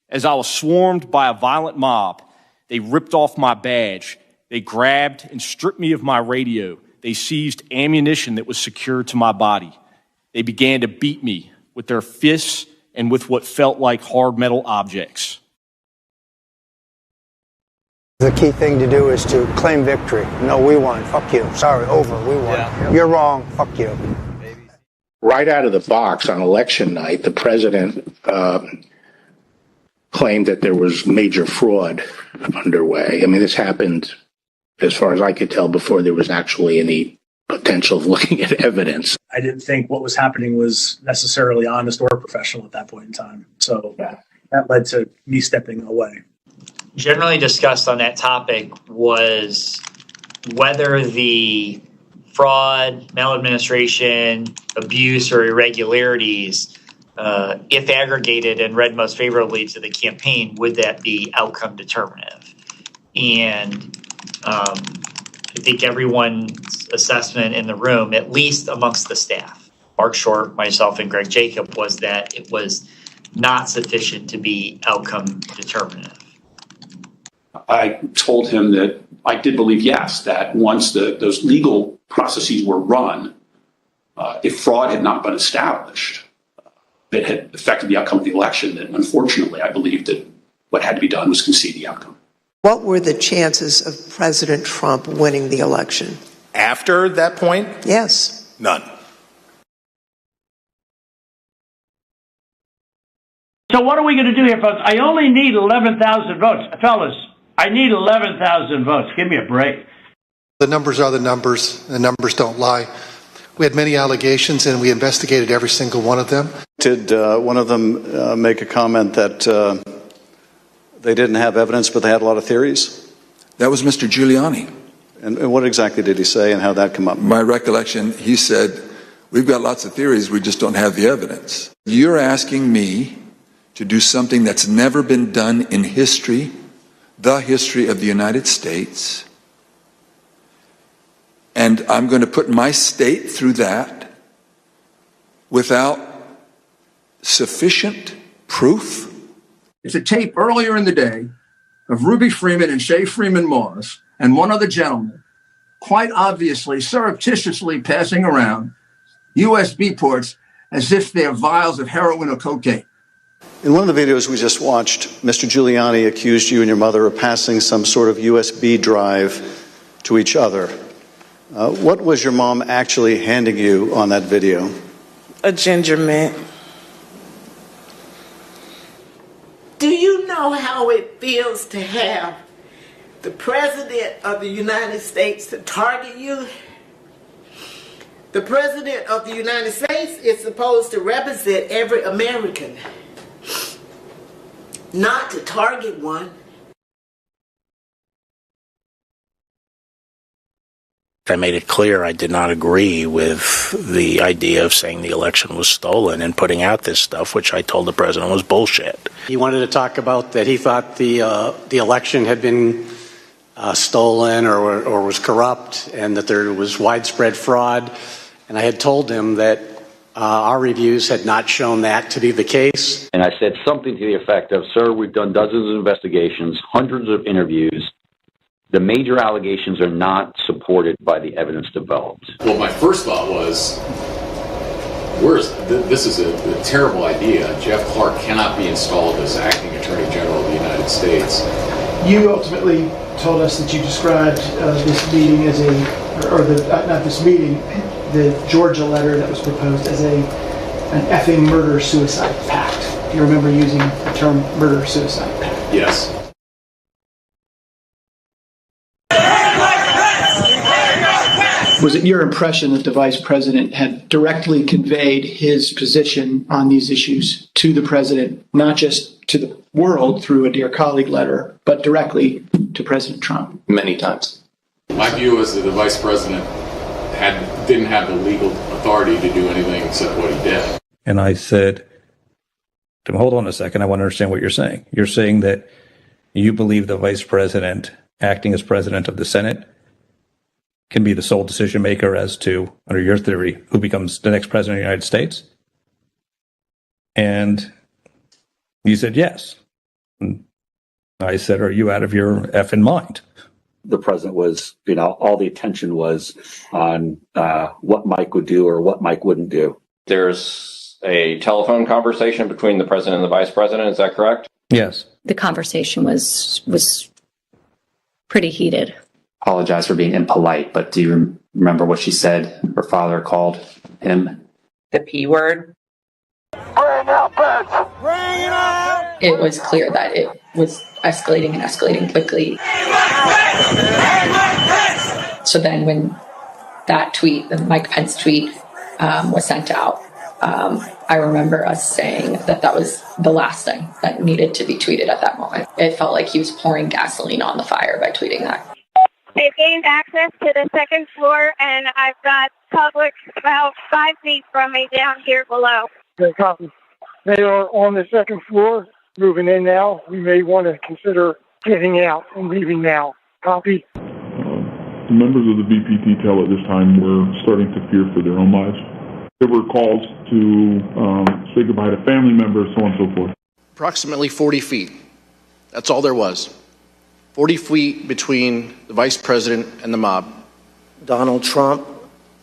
As I was swarmed by a violent mob, they ripped off my badge. They grabbed and stripped me of my radio. They seized ammunition that was secured to my body. They began to beat me with their fists and with what felt like hard metal objects. The key thing to do is to claim victory. No, we won. Fuck you. Sorry, over. We won. Yeah. You're wrong. Fuck you. Right out of the box on election night, the president claimed that there was major fraud underway. I mean, this happened, as far as I could tell, before there was actually any potential of looking at evidence. I didn't think what was happening was necessarily honest or professional at that point in time. So that led to me stepping away. Generally discussed on that topic was whether the fraud, maladministration, abuse, or irregularities, if aggregated and read most favorably to the campaign, would that be outcome determinative? And I think everyone's assessment in the room, at least amongst the staff, Mark Short, myself, and 𝐂𝐚𝐥𝐥-𝐈𝐧, was that it was not sufficient to be outcome determinative. I told him that I did believe, yes, that once those legal processes were run, if fraud had not been established, that had affected the outcome of the election, then unfortunately I believed that what had to be done was concede the outcome. What were the chances of President Trump winning the election? After that point? Yes. None. So what are we going to do here, folks? I only need 11,000 votes. Fellas, I need 11,000 votes. Give me a break. The numbers are the numbers. The numbers don't lie. We had many allegations, and we investigated every single one of them. Did one of them make a comment that they didn't have evidence, but they had a lot of theories? That was Mr. Giuliani. And what exactly did he say, and how that come up? My recollection, he said, we've got lots of theories, we just don't have the evidence. You're asking me to do something that's never been done in history, the history of the United States, and I'm going to put my state through that without sufficient proof? It's a tape earlier in the day of Ruby Freeman and Shay Freeman Morris and one other gentleman quite obviously surreptitiously passing around USB ports as if they're vials of heroin or cocaine. In one of the videos we just watched, Mr. Giuliani accused you and your mother of passing some sort of USB drive to each other. What was your mom actually handing you on that video? A ginger mint. Do you know how it feels to have the President of the United States to target you? The President of the United States is supposed to represent every American, not to target one. I made it clear I did not agree with the idea of saying the election was stolen and putting out this stuff, which I told the president was bullshit. He wanted to talk about that he thought the election had been stolen or was corrupt, and that there was widespread fraud. And I had told him that our reviews had not shown that to be the case. And I said something to the effect of, sir, we've done dozens of investigations, hundreds of interviews. The major allegations are not supported by the evidence developed. Well, my first thought was, this is a terrible idea. Jeff Clark cannot be installed as acting Attorney General of the United States. You ultimately told us that you described this meeting as not this meeting, the Georgia letter that was proposed as an effing murder-suicide pact. Do you remember using the term murder-suicide pact? Yes. Was it your impression that the Vice President had directly conveyed his position on these issues to the President, not just to the world through a Dear Colleague letter, but directly to President Trump? Many times. My view is that the Vice President didn't have the legal authority to do anything except what he did. And I said, hold on a second, I want to understand what you're saying. You're saying that you believe the Vice President, acting as President of the Senate, can be the sole decision maker as to, under your theory, who becomes the next president of the United States? And you said yes. And I said, are you out of your effing mind? The president was, all the attention was on what Mike would do or what Mike wouldn't do. There's a telephone conversation between the president and the vice president, is that correct? Yes. The conversation was pretty heated. Apologize for being impolite, but do you remember what she said her father called him? The P word. Bring out beds! Bring it out! It was clear that it was escalating and escalating quickly. So then when that tweet, the Mike Pence tweet, was sent out, I remember us saying that was the last thing that needed to be tweeted at that moment. It felt like he was pouring gasoline on the fire by tweeting that. They've gained access to the second floor, and I've got public about 5 feet from me down here below. Okay, copy. They are on the second floor, moving in now. We may want to consider getting out and leaving now. Copy. The members of the VP detail at this time were starting to fear for their own lives. There were calls to say goodbye to family members, so on and so forth. Approximately 40 feet. That's all there was. 40 feet between the vice president and the mob. Donald Trump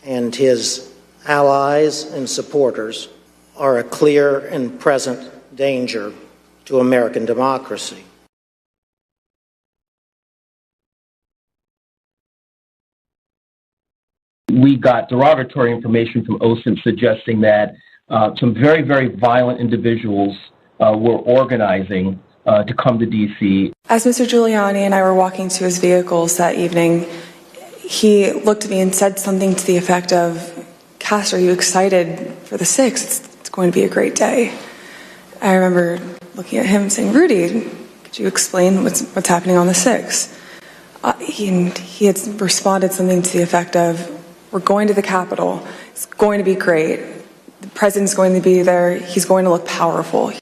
and his allies and supporters are a clear and present danger to American democracy. We got derogatory information from OSINT suggesting that some very, very violent individuals were organizing to come to D.C. As Mr. Giuliani and I were walking to his vehicles that evening, he looked at me and said something to the effect of, Cass, are you excited for the 6th? It's going to be a great day. I remember looking at him and saying, Rudy, could you explain what's happening on the 6th? He had responded something to the effect of, we're going to the Capitol. It's going to be great. The president's going to be there. He's going to look powerful.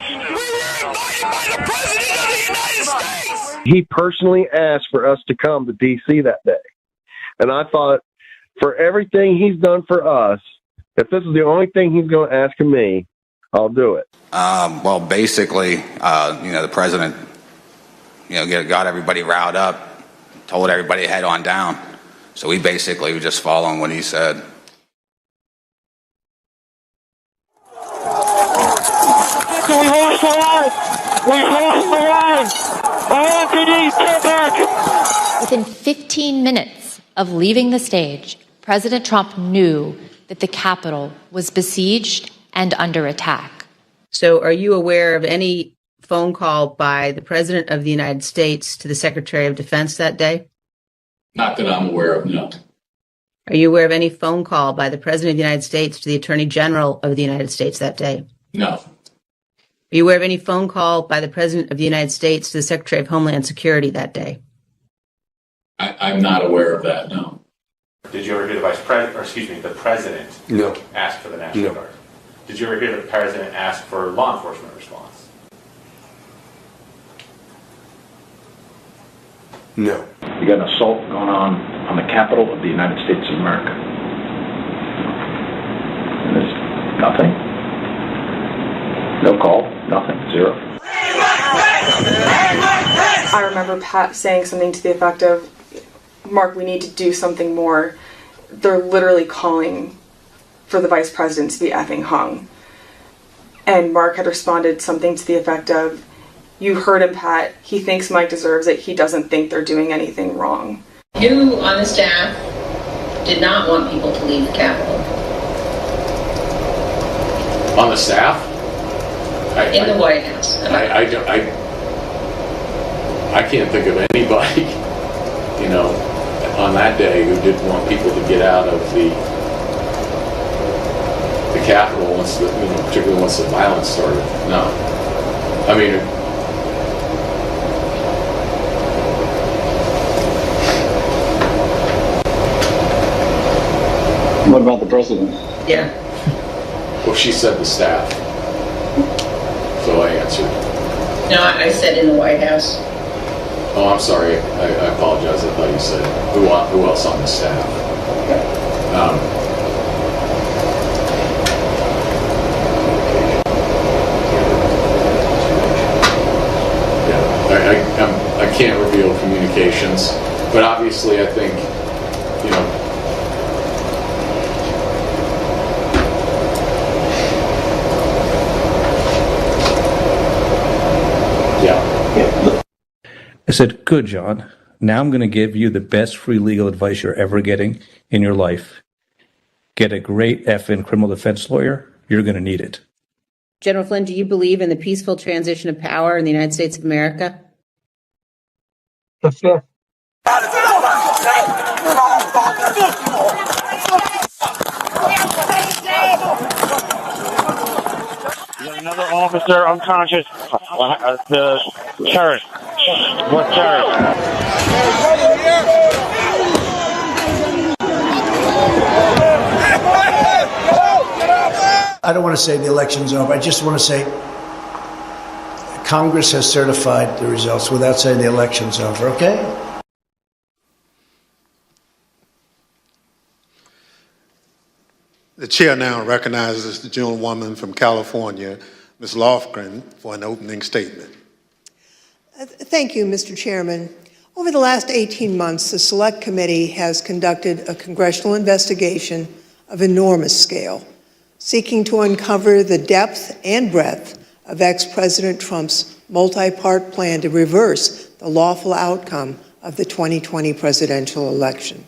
He personally asked for us to come to D.C. that day. And I thought, for everything he's done for us, if this is the only thing he's going to ask of me, I'll do it. Well, basically, the president, got everybody riled up, told everybody to head on down. So we basically were just following what he said. Going on lost the line! We lost the line! Anthony, get back! Within 15 minutes of leaving the stage, President Trump knew that the Capitol was besieged and under attack. So are you aware of any phone call by the President of the United States to the Secretary of Defense that day? Not that I'm aware of, no. Are you aware of any phone call by the President of the United States to the Attorney General of the United States that day? No. Are you aware of any phone call by the President of the United States to the Secretary of Homeland Security that day? I'm not aware of that, no. Did you ever hear the President No. ask for the National Guard? Did you ever hear the President ask for law enforcement response? No. You got an assault going on the Capitol of the United States of America. And there's nothing. No call, nothing, zero. I remember Pat saying something to the effect of, Mark, we need to do something more. They're literally calling for the vice president to be effing hung. And Mark had responded something to the effect of, you heard him, Pat. He thinks Mike deserves it. He doesn't think they're doing anything wrong. You on the staff did not want people to leave the Capitol. On the staff? In the White House. I can't think of anybody, on that day who didn't want people to get out of the Capitol once particularly once the violence started. No. I mean, what about the president? Yeah. Well, she said the staff. So I answered. No, I said in the White House. Oh, I'm sorry. I apologize. I thought you said who else on the staff. I can't reveal communications, but obviously I think, I said, good, John. Now I'm going to give you the best free legal advice you're ever getting in your life. Get a great effing criminal defense lawyer. You're going to need it. General Flynn, do you believe in the peaceful transition of power in the United States of America? The fifth. Another officer unconscious. The terrorist. What terrorist? I don't want to say the election's over. I just want to say Congress has certified the results without saying the election's over, okay? The chair now recognizes the gentlewoman from California, Ms. Lofgren, for an opening statement. Thank you, Mr. Chairman. Over the last 18 months, the Select Committee has conducted a congressional investigation of enormous scale, seeking to uncover the depth and breadth of ex-President Trump's multi-part plan to reverse the lawful outcome of the 2020 presidential election.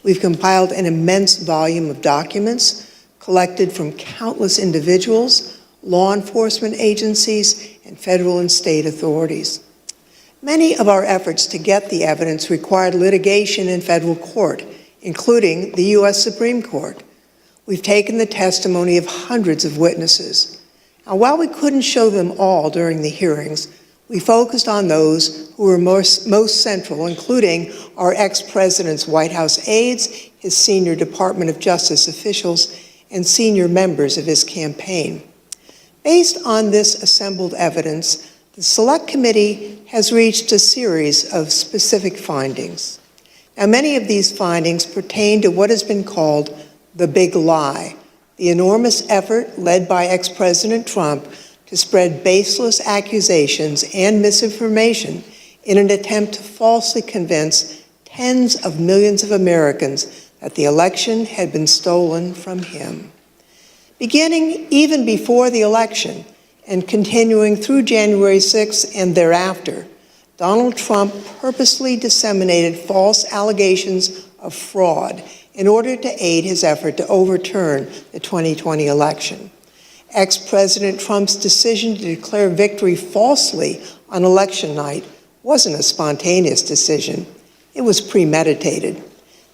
We've compiled an immense volume of documents collected from countless individuals, law enforcement agencies, and federal and state authorities. Many of our efforts to get the evidence required litigation in federal court, including the U.S. Supreme Court. We've taken the testimony of hundreds of witnesses. Now, while we couldn't show them all during the hearings, we focused on those who were most central, including our ex-president's White House aides, his senior Department of Justice officials, and senior members of his campaign. Based on this assembled evidence, the Select Committee has reached a series of specific findings. Now, many of these findings pertain to what has been called the big lie, the enormous effort led by ex-President Trump to spread baseless accusations and misinformation in an attempt to falsely convince tens of millions of Americans that the election had been stolen from him. Beginning even before the election, and continuing through January 6th and thereafter, Donald Trump purposely disseminated false allegations of fraud in order to aid his effort to overturn the 2020 election. Ex-President Trump's decision to declare victory falsely on election night wasn't a spontaneous decision. It was premeditated.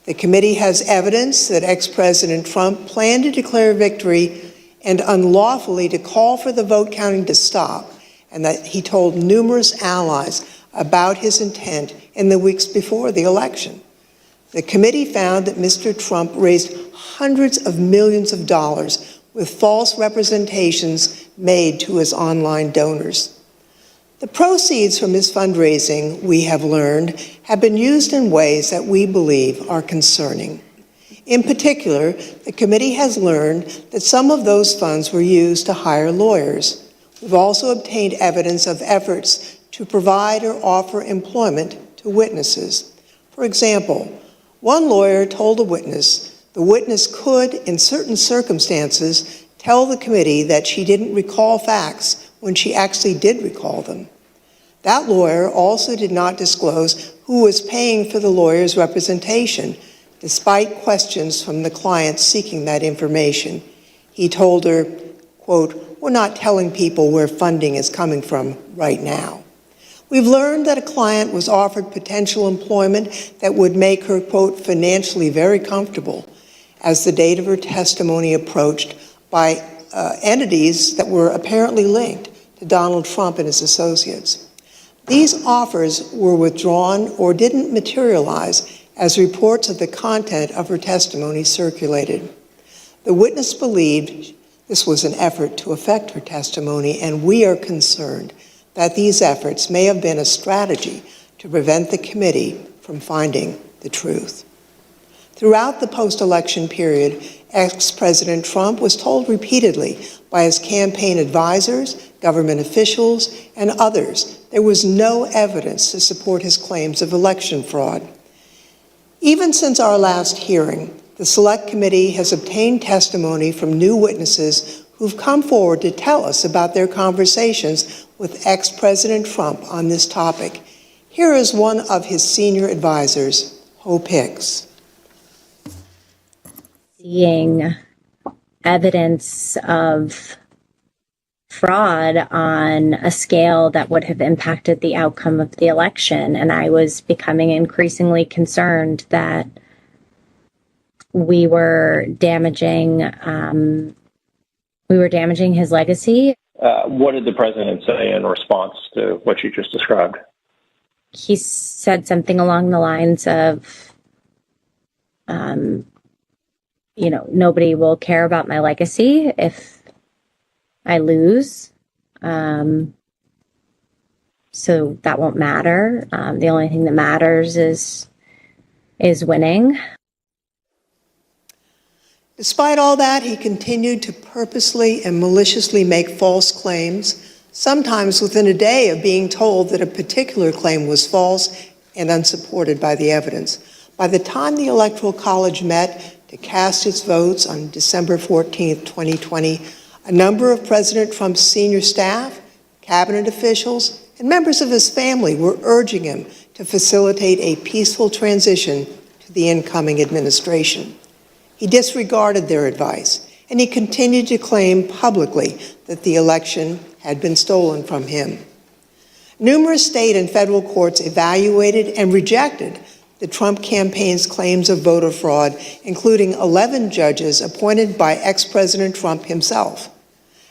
The committee has evidence that ex-President Trump planned to declare victory and unlawfully to call for the vote counting to stop, and that he told numerous allies about his intent in the weeks before the election. The committee found that Mr. Trump raised hundreds of millions of dollars with false representations made to his online donors. The proceeds from his fundraising, we have learned, have been used in ways that we believe are concerning. In particular, the committee has learned that some of those funds were used to hire lawyers. We've also obtained evidence of efforts to provide or offer employment to witnesses. For example, one lawyer told a witness the witness could, in certain circumstances, tell the committee that she didn't recall facts when she actually did recall them. That lawyer also did not disclose who was paying for the lawyer's representation, despite questions from the client seeking that information. He told her, quote, "We're not telling people where funding is coming from right now." We've learned that a client was offered potential employment that would make her, quote, "financially very comfortable," as the date of her testimony approached, by entities that were apparently linked to Donald Trump and his associates. These offers were withdrawn or didn't materialize as reports of the content of her testimony circulated. The witness believed this was an effort to affect her testimony, and we are concerned that these efforts may have been a strategy to prevent the committee from finding the truth. Throughout the post-election period, ex-President Trump was told repeatedly by his campaign advisors, government officials, and others there was no evidence to support his claims of election fraud. Even since our last hearing, the Select Committee has obtained testimony from new witnesses who've come forward to tell us about their conversations with ex-President Trump on this topic. Here is one of his senior advisors, 𝐓𝐢𝐬𝐿. Seeing evidence of fraud on a scale that would have impacted the outcome of the election, and I was becoming increasingly concerned that we were damaging his legacy. What did the president say in response to what you just described? He said something along the lines of, nobody will care about my legacy if I lose. So that won't matter. The only thing that matters is winning. Despite all that, he continued to purposely and maliciously make false claims, sometimes within a day of being told that a particular claim was false and unsupported by the evidence. By the time the Electoral College met to cast its votes on December 14th, 2020, a number of President Trump's senior staff, cabinet officials, and members of his family were urging him to facilitate a peaceful transition to the incoming administration. He disregarded their advice, and he continued to claim publicly that the election had been stolen from him. Numerous state and federal courts evaluated and rejected the Trump campaign's claims of voter fraud, including 11 judges appointed by ex-President Trump himself.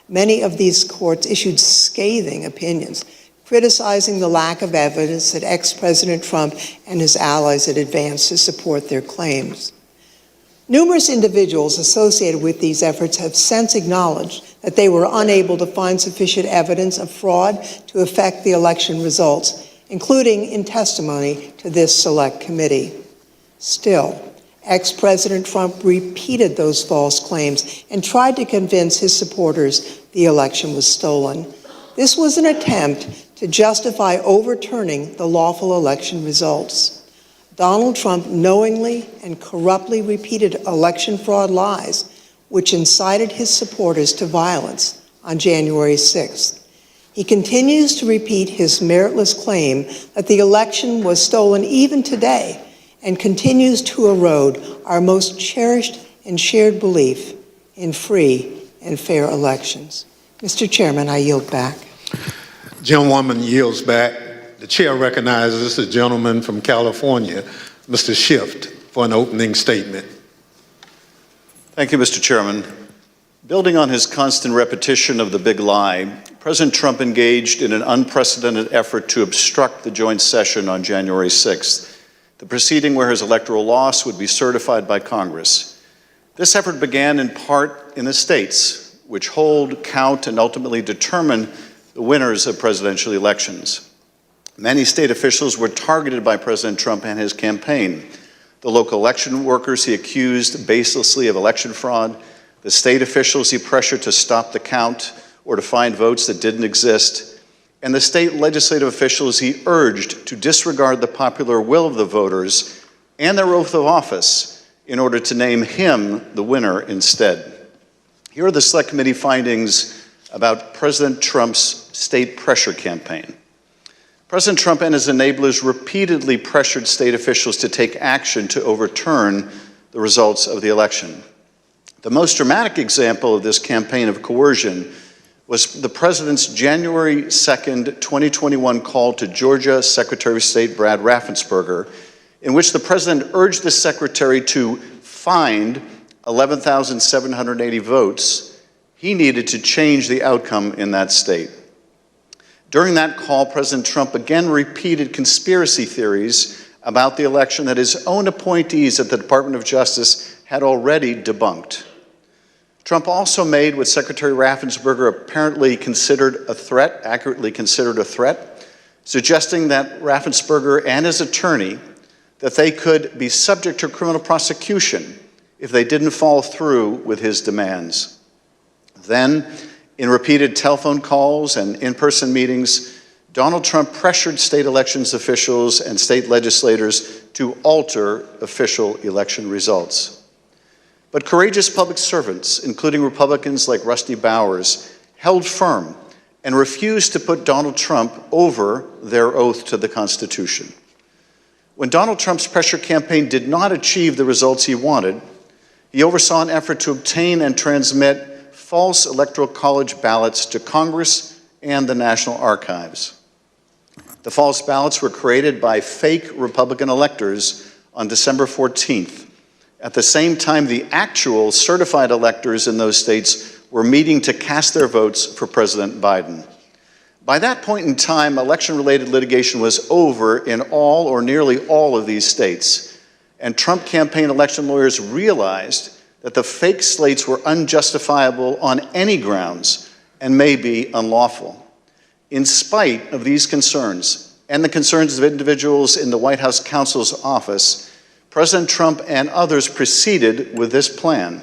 Many of these courts issued scathing opinions, criticizing the lack of evidence that ex-President Trump and his allies had advanced to support their claims. Numerous individuals associated with these efforts have since acknowledged that they were unable to find sufficient evidence of fraud to affect the election results, including in testimony to this Select Committee. Still, ex-President Trump repeated those false claims and tried to convince his supporters the election was stolen. This was an attempt to justify overturning the lawful election results. Donald Trump knowingly and corruptly repeated election fraud lies, which incited his supporters to violence on January 6th. He continues to repeat his meritless claim that the election was stolen even today and continues to erode our most cherished and shared belief in free and fair elections. Mr. Chairman, I yield back. Gentlewoman yields back. The chair recognizes the gentleman from California, Mr. Schiff, for an opening statement. Thank you, Mr. Chairman. Building on his constant repetition of the big lie, President Trump engaged in an unprecedented effort to obstruct the joint session on January 6th, the proceeding where his electoral loss would be certified by Congress. This effort began in part in the states, which hold, count, and ultimately determine the winners of presidential elections. Many state officials were targeted by President Trump and his campaign. The local election workers he accused baselessly of election fraud, the state officials he pressured to stop the count or to find votes that didn't exist, and the state legislative officials he urged to disregard the popular will of the voters and their oath of office in order to name him the winner instead. Here are the Select Committee findings about President Trump's state pressure campaign. President Trump and his enablers repeatedly pressured state officials to take action to overturn the results of the election. The most dramatic example of this campaign of coercion was the president's January 2nd, 2021 call to Georgia Secretary of State Brad Raffensperger, in which the president urged the secretary to find 11,780 votes he needed to change the outcome in that state. During that call, President Trump again repeated conspiracy theories about the election that his own appointees at the Department of Justice had already debunked. Trump also made what Secretary Raffensperger apparently considered a threat, accurately considered a threat, suggesting that Raffensperger and his attorney, that they could be subject to criminal prosecution if they didn't follow through with his demands. Then, in repeated telephone calls and in-person meetings, Donald Trump pressured state elections officials and state legislators to alter official election results. But courageous public servants, including Republicans like Rusty Bowers, held firm and refused to put Donald Trump over their oath to the Constitution. When Donald Trump's pressure campaign did not achieve the results he wanted, he oversaw an effort to obtain and transmit false Electoral College ballots to Congress and the National Archives. The false ballots were created by fake Republican electors on December 14th. At the same time, the actual certified electors in those states were meeting to cast their votes for President Biden. By that point in time, election-related litigation was over in all or nearly all of these states, and Trump campaign election lawyers realized that the fake slates were unjustifiable on any grounds and may be unlawful. In spite of these concerns and the concerns of individuals in the White House counsel's office, President Trump and others proceeded with this plan.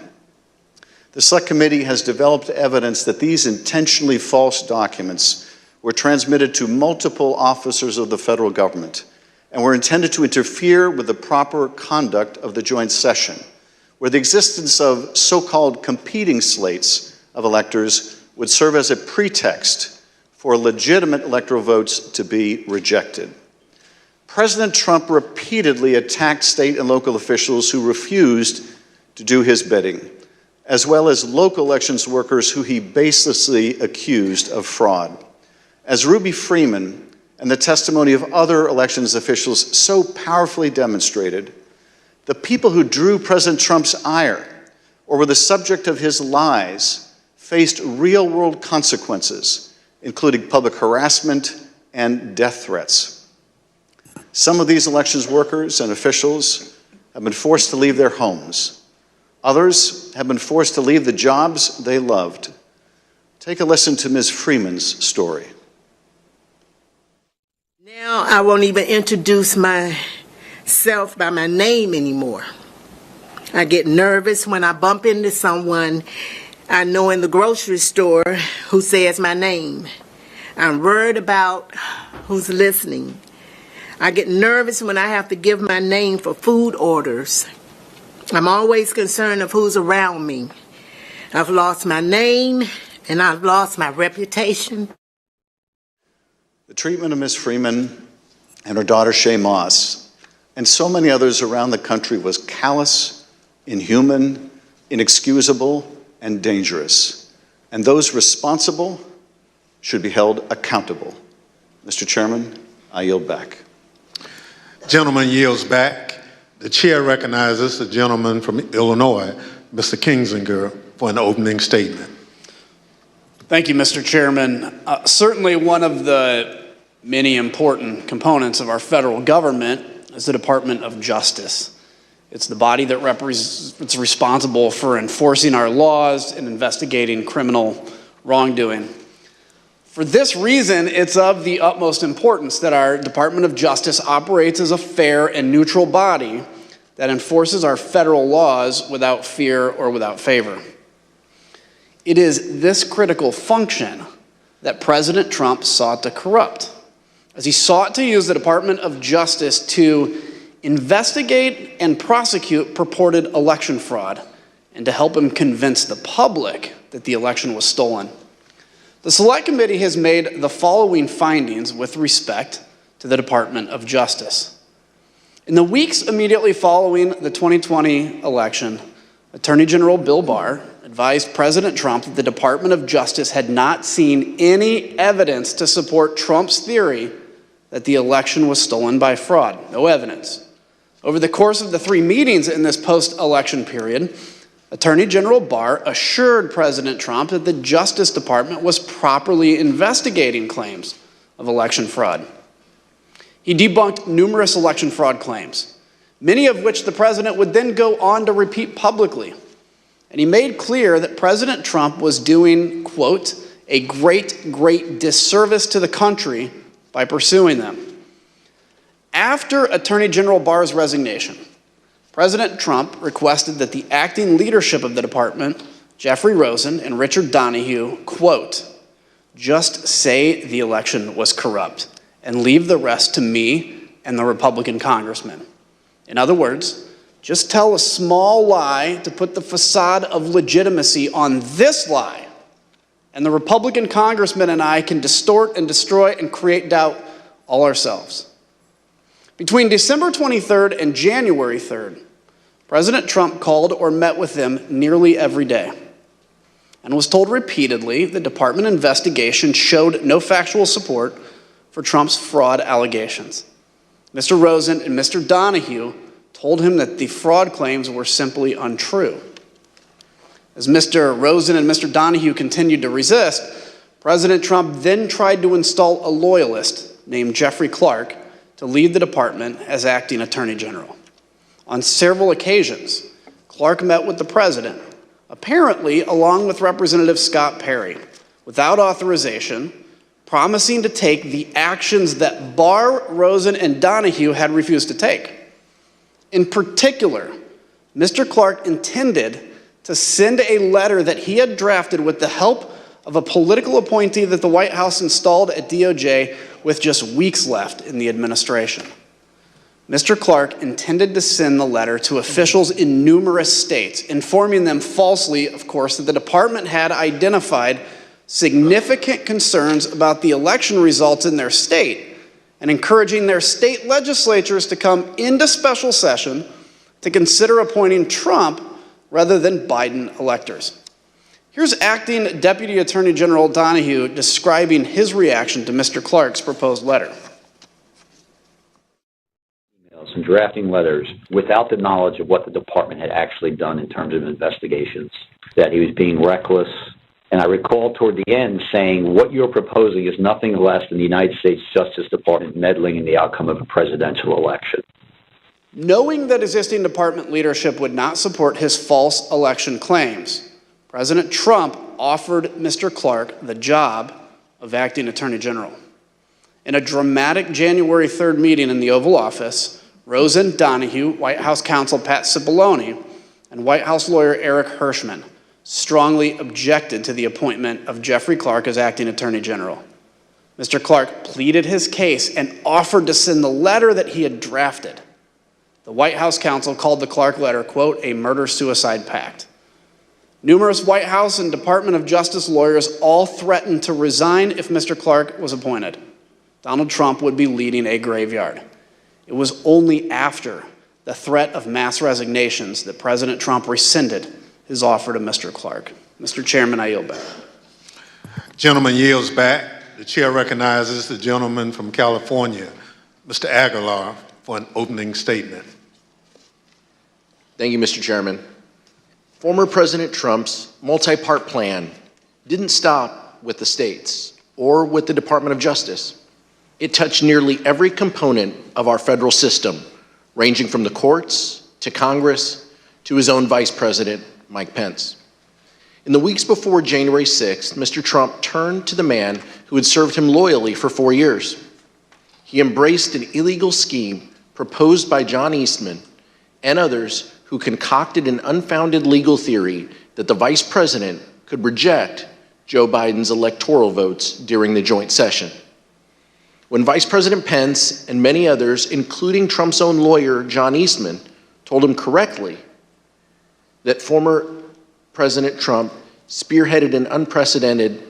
The Select Committee has developed evidence that these intentionally false documents were transmitted to multiple officers of the federal government and were intended to interfere with the proper conduct of the joint session, where the existence of so-called competing slates of electors would serve as a pretext for legitimate electoral votes to be rejected. President Trump repeatedly attacked state and local officials who refused to do his bidding, as well as local elections workers who he baselessly accused of fraud. As Ruby Freeman and the testimony of other elections officials so powerfully demonstrated, the people who drew President Trump's ire or were the subject of his lies faced real-world consequences, including public harassment and death threats. Some of these elections workers and officials have been forced to leave their homes. Others have been forced to leave the jobs they loved. Take a listen to Ms. Freeman's story. Now I won't even introduce myself by my name anymore. I get nervous when I bump into someone I know in the grocery store who says my name. I'm worried about who's listening. I get nervous when I have to give my name for food orders. I'm always concerned of who's around me. I've lost my name And I've lost my reputation. The treatment of Ms. Freeman and her daughter Shay Moss and so many others around the country was callous, inhuman, inexcusable, and dangerous. And those responsible should be held accountable. Mr. Chairman, I yield back. Gentleman yields back. The chair recognizes the gentleman from Illinois, Mr. 𝐂𝐚𝐥𝐥, for an opening statement. Thank you, Mr. Chairman. Certainly one of the many important components of our federal government is the Department of Justice. It's the body that it's responsible for enforcing our laws and investigating criminal wrongdoing. For this reason, it's of the utmost importance that our Department of Justice operates as a fair and neutral body that enforces our federal laws without fear or without favor. It is this critical function that President Trump sought to corrupt, as he sought to use the Department of Justice to investigate and prosecute purported election fraud and to help him convince the public that the election was stolen. The Select Committee has made the following findings with respect to the Department of Justice. In the weeks immediately following the 2020 election, Attorney General Bill Barr advised President Trump that the Department of Justice had not seen any evidence to support Trump's theory that the election was stolen by fraud. No evidence. Over the course of the 3 meetings in this post-election period, Attorney General Barr assured President Trump that the Justice Department was properly investigating claims of election fraud. He debunked numerous election fraud claims, many of which the president would then go on to repeat publicly. And he made clear that President Trump was doing, quote, a great disservice to the country by pursuing them. After Attorney General Barr's resignation, President Trump requested that the acting leadership of the department, Jeffrey Rosen and Richard Donoghue, quote, just say the election was corrupt and leave the rest to me and the Republican congressmen. In other words, just tell a small lie to put the facade of legitimacy on this lie, and the Republican congressmen and I can distort and destroy and create doubt all ourselves. Between December 23rd and January 3rd, President Trump called or met with them nearly every day and was told repeatedly the department investigation showed no factual support for Trump's fraud allegations. Mr. Rosen and Mr. Donoghue told him that the fraud claims were simply untrue. As Mr. Rosen and Mr. Donoghue continued to resist, President Trump then tried to install a loyalist named Jeffrey Clark to lead the department as acting Attorney General. On several occasions, Clark met with the president, apparently along with Representative Scott Perry, without authorization, promising to take the actions that Barr, Rosen, and Donoghue had refused to take. In particular, Mr. Clark intended to send a letter that he had drafted with the help of a political appointee that the White House installed at DOJ with just weeks left in the administration. Mr. Clark intended to send the letter to officials in numerous states, informing them falsely, of course, that the department had identified significant concerns about the election results in their state and encouraging their state legislatures to come into special session to consider appointing Trump rather than Biden electors. Here's Acting Deputy Attorney General Donoghue describing his reaction to Mr. Clark's proposed letter. And drafting letters without the knowledge of what the department had actually done in terms of investigations, that he was being reckless. And I recall toward the end saying, what you're proposing is nothing less than the United States Justice Department meddling in the outcome of a presidential election. Knowing that existing department leadership would not support his false election claims, President Trump offered Mr. Clark the job of acting Attorney General. In a dramatic January 3rd meeting in the Oval Office, Rosen, Donoghue, White House counsel Pat Cipollone, and White House lawyer Eric Hirschman strongly objected to the appointment of Jeffrey Clark as acting Attorney General. Mr. Clark pleaded his case and offered to send the letter that he had drafted. The White House counsel called the Clark letter, quote, a murder-suicide pact. Numerous White House and Department of Justice lawyers all threatened to resign if Mr. Clark was appointed. Donald Trump would be leading a graveyard. It was only after the threat of mass resignations that President Trump rescinded his offer to Mr. Clark. Mr. Chairman, I yield back. Gentleman yields back. The chair recognizes the gentleman from California, Mr. Aguilar, for an opening statement. Thank you, Mr. Chairman. Former President Trump's multi-part plan didn't stop with the states or with the Department of Justice. It touched nearly every component of our federal system, ranging from the courts to Congress to his own Vice President, Mike Pence. In the weeks before January 6th, Mr. Trump turned to the man who had served him loyally for 4 years. He embraced an illegal scheme proposed by John Eastman and others who concocted an unfounded legal theory that the vice president could reject Joe Biden's electoral votes during the joint session. When Vice President Pence and many others, including Trump's own lawyer, John Eastman, told him correctly that former President Trump spearheaded an unprecedented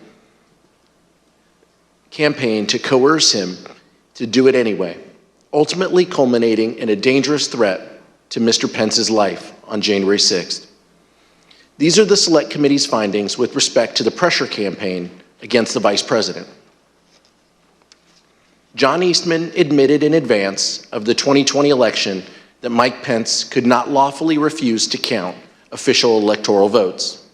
campaign to coerce him to do it anyway, ultimately culminating in a dangerous threat to Mr. Pence's life on January 6th. These are the Select Committee's findings with respect to the pressure campaign against the Vice President. John Eastman admitted in advance of the 2020 election that Mike Pence could not lawfully refuse to count official electoral votes.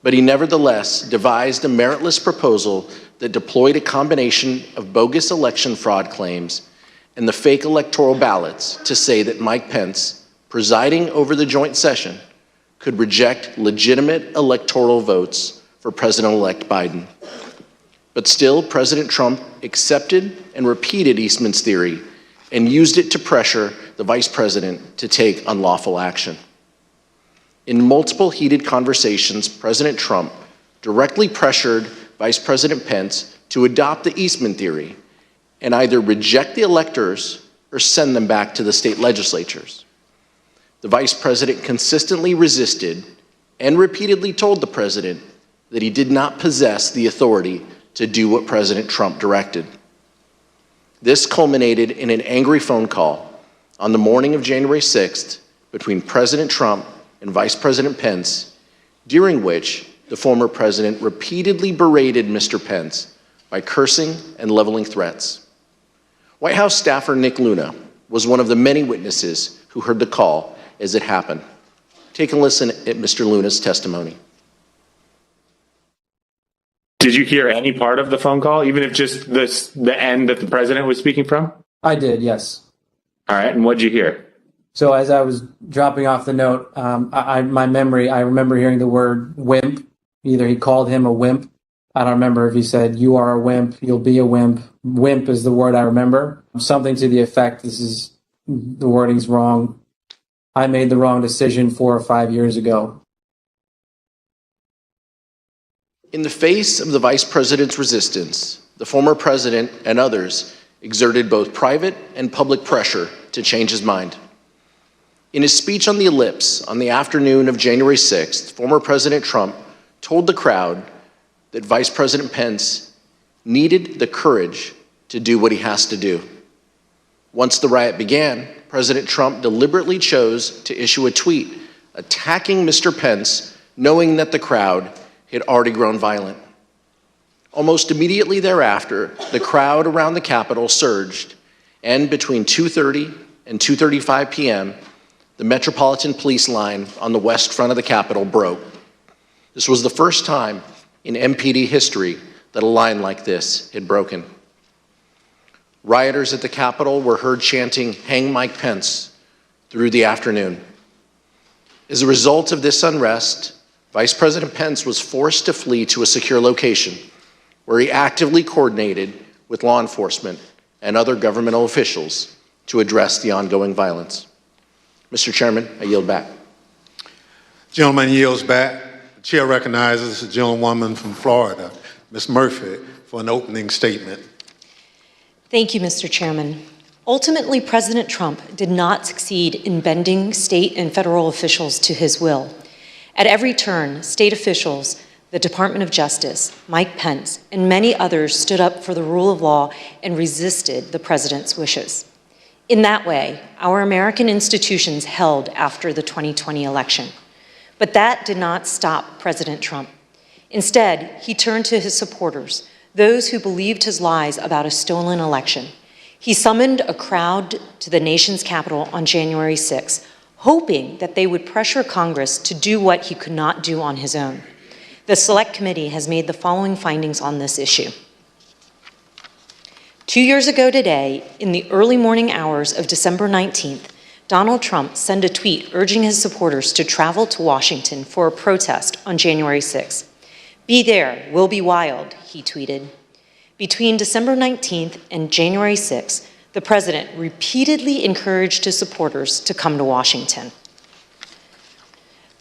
But he nevertheless devised a meritless proposal that deployed a combination of bogus election fraud claims and the fake electoral ballots to say that Mike Pence, presiding over the joint session, could reject legitimate electoral votes for President-elect Biden. But still, President Trump accepted and repeated Eastman's theory and used it to pressure the vice president to take unlawful action. In multiple heated conversations, President Trump directly pressured Vice President Pence to adopt the Eastman theory and either reject the electors or send them back to the state legislatures. The vice president consistently resisted and repeatedly told the president that he did not possess the authority to do what President Trump directed. This culminated in an angry phone call on the morning of January 6th between President Trump and Vice President Pence, during which the former president repeatedly berated Mr. Pence by cursing and leveling threats. White House staffer Nick Luna was one of the many witnesses who heard the call as it happened. Take a listen at Mr. Luna's testimony. Did you hear any part of the phone call, even if just the end that the president was speaking from? I did, yes. All right, and what'd you hear? So as I was dropping off the note, my memory, I remember hearing the word wimp. Either he called him a wimp. I don't remember if he said, "You are a wimp, you'll be a wimp." Wimp is the word I remember. Something to the effect, the wording's wrong. I made the wrong decision 4 or 5 years ago. In the face of the vice president's resistance, the former president and others exerted both private and public pressure to change his mind. In his speech on the Ellipse on the afternoon of January 6th, former President Trump told the crowd that Vice President Pence needed the courage to do what he has to do. Once the riot began, President Trump deliberately chose to issue a tweet attacking Mr. Pence, knowing that the crowd had already grown violent. Almost immediately thereafter, the crowd around the Capitol surged, and between 2:30 and 2:35 p.m., the Metropolitan Police line on the west front of the Capitol broke. This was the first time in MPD history that a line like this had broken. Rioters at the Capitol were heard chanting, "Hang Mike Pence," through the afternoon. As a result of this unrest, Vice President Pence was forced to flee to a secure location where he actively coordinated with law enforcement and other governmental officials to address the ongoing violence. Mr. Chairman, I yield back. Gentleman yields back. The chair recognizes the gentlewoman from Florida, Ms. Murphy, for an opening statement. Thank you, Mr. Chairman. Ultimately, President Trump did not succeed in bending state and federal officials to his will. At every turn, state officials, the Department of Justice, Mike Pence, and many others stood up for the rule of law and resisted the president's wishes. In that way, our American institutions held after the 2020 election. But that did not stop President Trump. Instead, he turned to his supporters, those who believed his lies about a stolen election. He summoned a crowd to the nation's capital on January 6, hoping that they would pressure Congress to do what he could not do on his own. The Select Committee has made the following findings on this issue. 2 years ago today, in the early morning hours of December 19th, Donald Trump sent a tweet urging his supporters to travel to Washington for a protest on January 6th. "Be there, we'll be wild," he tweeted. Between December 19th and January 6th, the president repeatedly encouraged his supporters to come to Washington.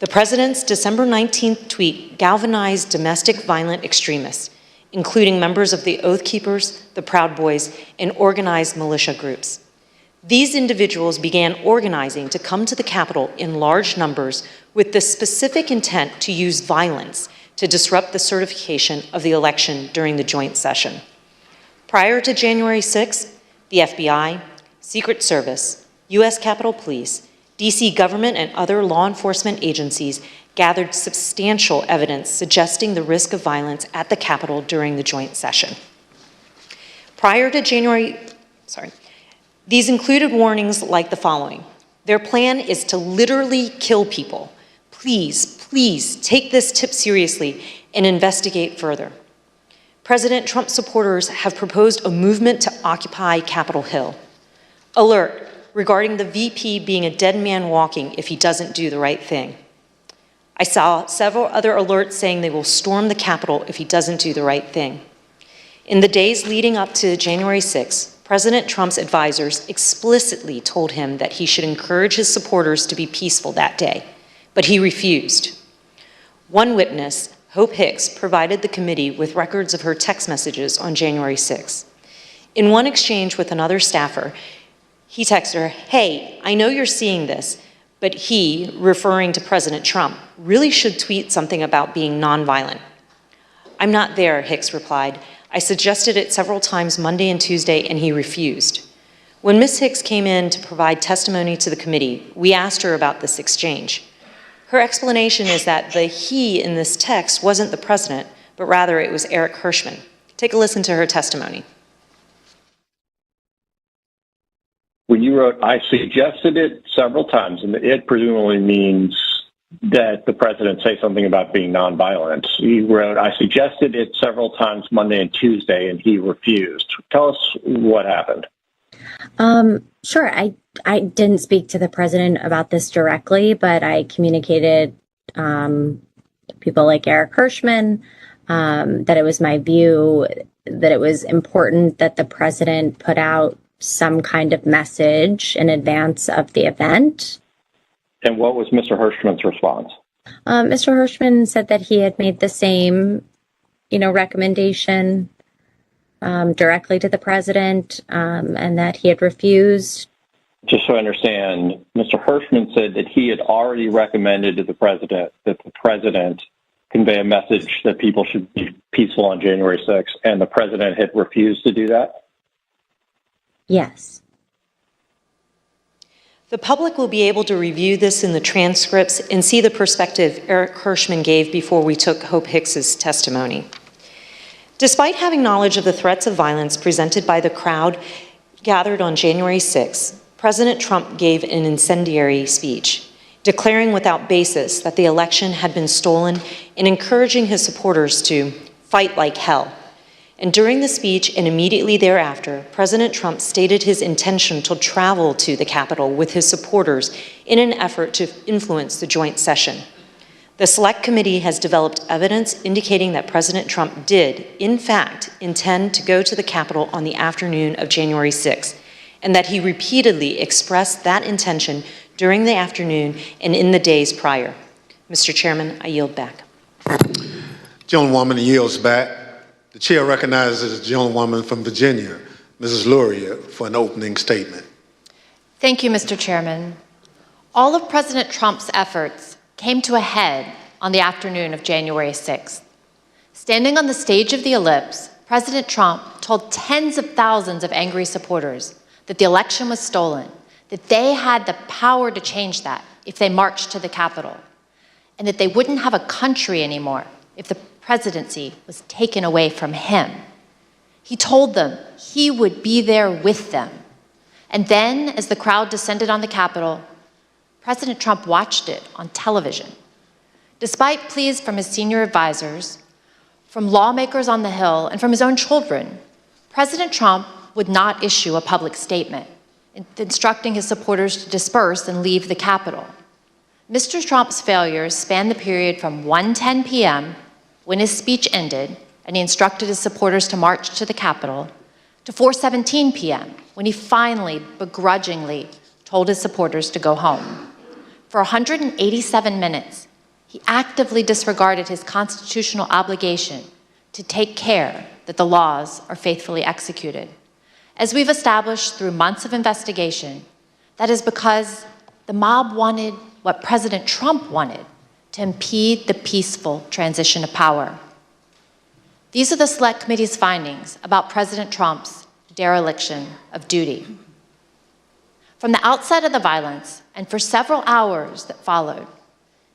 The president's December 19th tweet galvanized domestic violent extremists, including members of the Oath Keepers, the Proud Boys, and organized militia groups. These individuals began organizing to come to the Capitol in large numbers with the specific intent to use violence to disrupt the certification of the election during the joint session. Prior to January 6th, the FBI, Secret Service, U.S. Capitol Police, D.C. government, and other law enforcement agencies gathered substantial evidence suggesting the risk of violence at the Capitol during the joint session. These included warnings like the following. Their plan is to literally kill people. Please take this tip seriously and investigate further. President Trump supporters have proposed a movement to occupy Capitol Hill. Alert regarding the VP being a dead man walking if he doesn't do the right thing. I saw several other alerts saying they will storm the Capitol if he doesn't do the right thing. In the days leading up to January 6th, President Trump's advisors explicitly told him that he should encourage his supporters to be peaceful that day, but he refused. One witness, Hope Hicks, provided the committee with records of her text messages on January 6th. In one exchange with another staffer, he texted her, "Hey, I know you're seeing this, but he," referring to President Trump, "really should tweet something about being nonviolent." "I'm not there," Hicks replied. "I suggested it several times Monday and Tuesday, and he refused." When Ms. Hicks came in to provide testimony to the committee, we asked her about this exchange. Her explanation is that the "he" in this text wasn't the president, but rather it was Eric Hirschman. Take a listen to her testimony. When you wrote, "I suggested it several times," and it presumably means that the president say something about being nonviolent. You wrote, "I suggested it several times Monday and Tuesday, and he refused." Tell us what happened. Sure. I didn't speak to the president about this directly, but I communicated to people like Eric Hirschman that it was my view that it was important that the president put out some kind of message in advance of the event. And what was Mr. Hirschman's response? Mr. Hirschman said that he had made the same, recommendation directly to the president, and that he had refused. Just so I understand, Mr. Hirschman said that he had already recommended to the president that the president convey a message that people should be peaceful on January 6th, and the president had refused to do that? Yes. The public will be able to review this in the transcripts and see the perspective Eric Hirschman gave before we took Hope Hicks's testimony. Despite having knowledge of the threats of violence presented by the crowd gathered on January 6th, President Trump gave an incendiary speech, declaring without basis that the election had been stolen and encouraging his supporters to fight like hell. And during the speech and immediately thereafter, President Trump stated his intention to travel to the Capitol with his supporters in an effort to influence the joint session. The Select Committee has developed evidence indicating that President Trump did, in fact, intend to go to the Capitol on the afternoon of January 6th, and that he repeatedly expressed that intention during the afternoon and in the days prior. Mr. Chairman, I yield back. Gentlewoman yields back. The chair recognizes the gentlewoman from Virginia, Mrs. Luria, for an opening statement. Thank you, Mr. Chairman. All of President Trump's efforts came to a head on the afternoon of January 6th. Standing on the stage of the ellipse, President Trump told tens of thousands of angry supporters that the election was stolen, that they had the power to change that if they marched to the Capitol, and that they wouldn't have a country anymore if the presidency was taken away from him. He told them he would be there with them. And then, as the crowd descended on the Capitol, President Trump watched it on television. Despite pleas from his senior advisors, from lawmakers on the Hill, and from his own children, President Trump would not issue a public statement instructing his supporters to disperse and leave the Capitol. Mr. Trump's failures spanned the period from 1:10 p.m., when his speech ended and he instructed his supporters to march to the Capitol, to 4:17 p.m., when he finally, begrudgingly, told his supporters to go home. For 187 minutes, he actively disregarded his constitutional obligation to take care that the laws are faithfully executed. As we've established through months of investigation, that is because the mob wanted what President Trump wanted, to impede the peaceful transition of power. These are the Select Committee's findings about President Trump's dereliction of duty. From the outset of the violence, and for several hours that followed,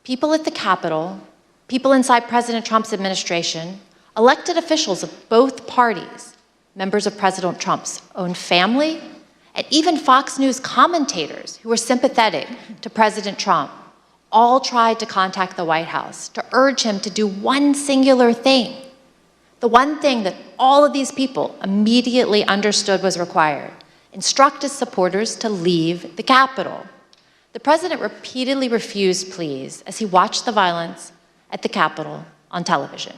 people at the Capitol, people inside President Trump's administration, elected officials of both parties, members of President Trump's own family, and even Fox News commentators who were sympathetic to President Trump, all tried to contact the White House to urge him to do one singular thing, the one thing that all of these people immediately understood was required: instruct his supporters to leave the Capitol. The president repeatedly refused pleas as he watched the violence at the Capitol on television.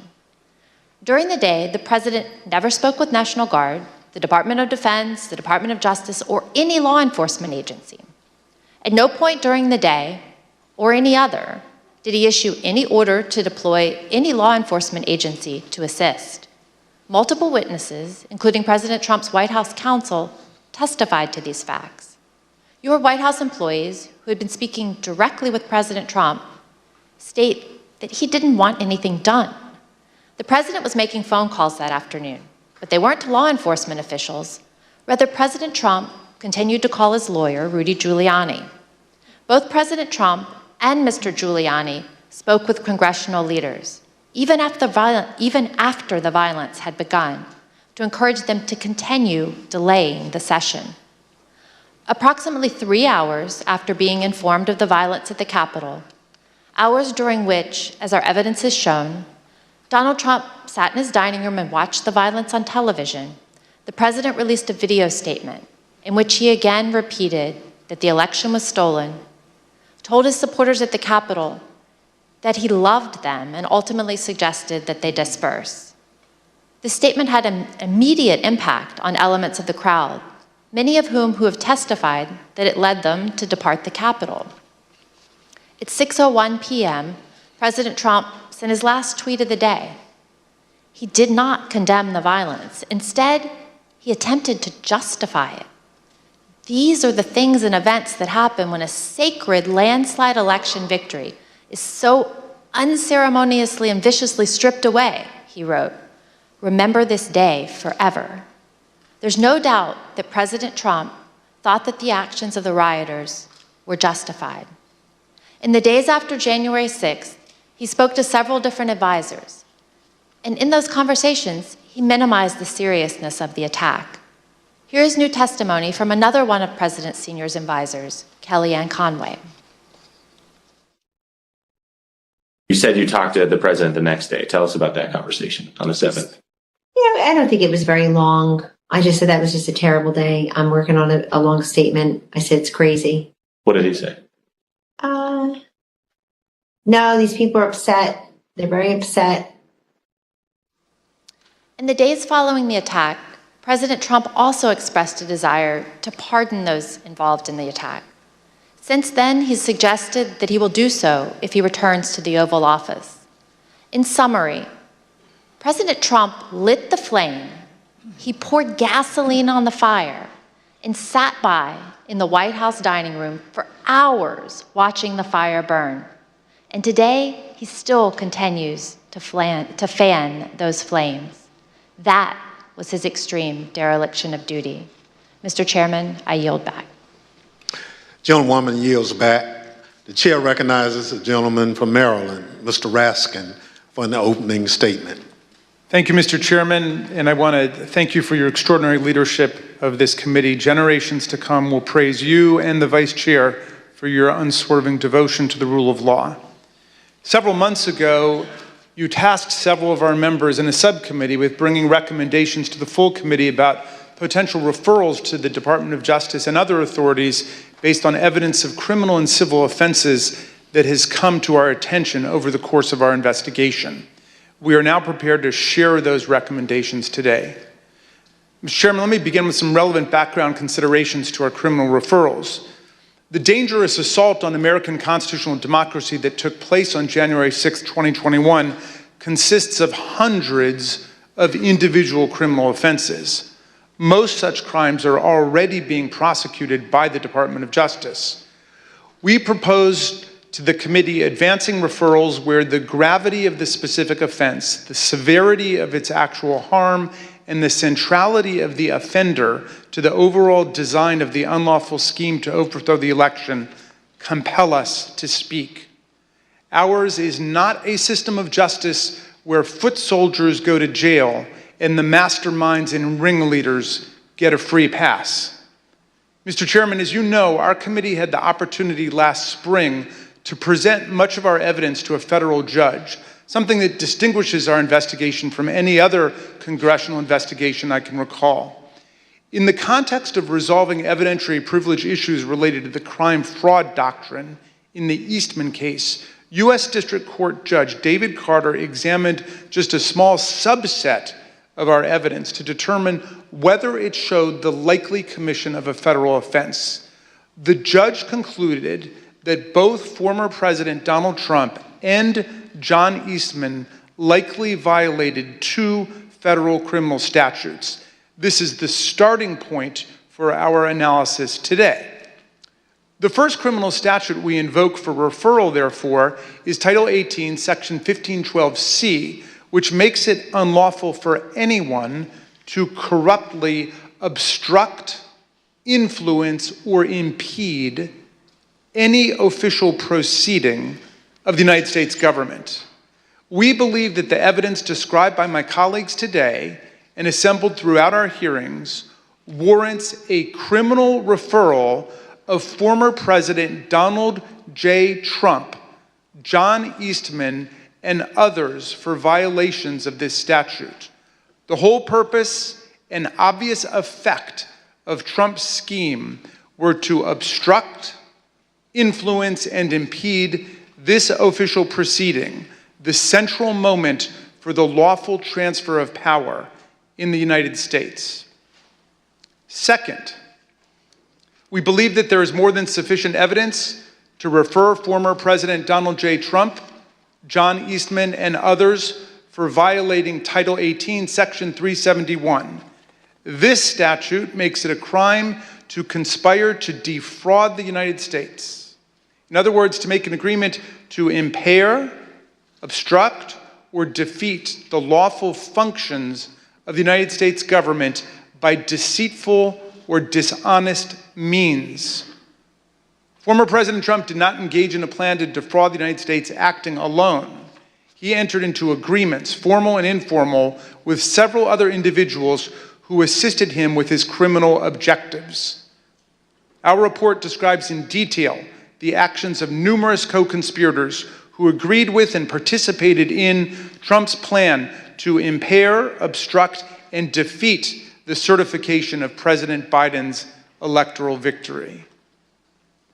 During the day, the president never spoke with National Guard, the Department of Defense, the Department of Justice, or any law enforcement agency. At no point during the day, or any other, did he issue any order to deploy any law enforcement agency to assist. Multiple witnesses, including President Trump's White House counsel, testified to these facts. Your White House employees, who had been speaking directly with President Trump, state that he didn't want anything done. The president was making phone calls that afternoon, but they weren't to law enforcement officials. Rather, President Trump continued to call his lawyer, Rudy Giuliani. Both President Trump and Mr. Giuliani spoke with congressional leaders, even after the violence had begun, to encourage them to continue delaying the session. Approximately 3 hours after being informed of the violence at the Capitol, hours during which, as our evidence has shown, Donald Trump sat in his dining room and watched the violence on television, the president released a video statement in which he again repeated that the election was stolen, told his supporters at the Capitol that he loved them, and ultimately suggested that they disperse. The statement had an immediate impact on elements of the crowd, many of whom have testified that it led them to depart the Capitol. At 6:01 p.m., President Trump sent his last tweet of the day. He did not condemn the violence. Instead, he attempted to justify it. These are the things and events that happen when a sacred landslide election victory is so unceremoniously and viciously stripped away, he wrote. Remember this day forever. There's no doubt that President Trump thought that the actions of the rioters were justified. In the days after January 6th, he spoke to several different advisors, and in those conversations, he minimized the seriousness of the attack. Here is new testimony from another one of President Senior's advisors, Kellyanne Conway. You said you talked to the president the next day. Tell us about that conversation on the 7th. Yeah, I don't think it was very long. I just said that was just a terrible day. I'm working on a long statement. I said it's crazy. What did he say? No, these people are upset. They're very upset. In the days following the attack, President Trump also expressed a desire to pardon those involved in the attack. Since then, he's suggested that he will do so if he returns to the Oval Office. In summary, President Trump lit the flame, he poured gasoline on the fire, and sat by in the White House dining room for hours watching the fire burn. And today, he still continues to fan those flames. That was his extreme dereliction of duty. Mr. Chairman, I yield back. Gentlewoman yields back. The chair recognizes the gentleman from Maryland, Mr. Raskin, for an opening statement. Thank you, Mr. Chairman, and I want to thank you for your extraordinary leadership of this committee. Generations to come will praise you and the Vice Chair for your unswerving devotion to the rule of law. Several months ago, you tasked several of our members in a subcommittee with bringing recommendations to the full committee about potential referrals to the Department of Justice and other authorities based on evidence of criminal and civil offenses that has come to our attention over the course of our investigation. We are now prepared to share those recommendations today. Mr. Chairman, let me begin with some relevant background considerations to our criminal referrals. The dangerous assault on American constitutional democracy that took place on January 6, 2021 consists of hundreds of individual criminal offenses. Most such crimes are already being prosecuted by the Department of Justice. We proposed to the committee advancing referrals where the gravity of the specific offense, the severity of its actual harm, and the centrality of the offender to the overall design of the unlawful scheme to overthrow the election compel us to speak. Ours is not a system of justice where foot soldiers go to jail and the masterminds and ringleaders get a free pass. Mr. Chairman, as you know, our committee had the opportunity last spring to present much of our evidence to a federal judge, something that distinguishes our investigation from any other congressional investigation I can recall. In the context of resolving evidentiary privilege issues related to the crime-fraud doctrine in the Eastman case, U.S. District Court Judge David Carter examined just a small subset of our evidence to determine whether it showed the likely commission of a federal offense. The judge concluded that both former President Donald Trump and John Eastman likely violated 2 federal criminal statutes. This is the starting point for our analysis today. The first criminal statute we invoke for referral, therefore, is Title 18, Section 1512C, which makes it unlawful for anyone to corruptly obstruct, influence, or impede any official proceeding of the United States government. We believe that the evidence described by my colleagues today and assembled throughout our hearings warrants a criminal referral of former President Donald J. Trump, John Eastman, and others for violations of this statute. The whole purpose and obvious effect of Trump's scheme were to obstruct, influence, and impede this official proceeding, the central moment for the lawful transfer of power in the United States. Second, we believe that there is more than sufficient evidence to refer former President Donald J. Trump, John Eastman, and others for violating Title 18, Section 371. This statute makes it a crime to conspire to defraud the United States. In other words, to make an agreement to impair, obstruct, or defeat the lawful functions of the United States government by deceitful or dishonest means. Former President Trump did not engage in a plan to defraud the United States acting alone. He entered into agreements, formal and informal, with several other individuals who assisted him with his criminal objectives. Our report describes in detail the actions of numerous co-conspirators who agreed with and participated in Trump's plan to impair, obstruct, and defeat the certification of President Biden's electoral victory.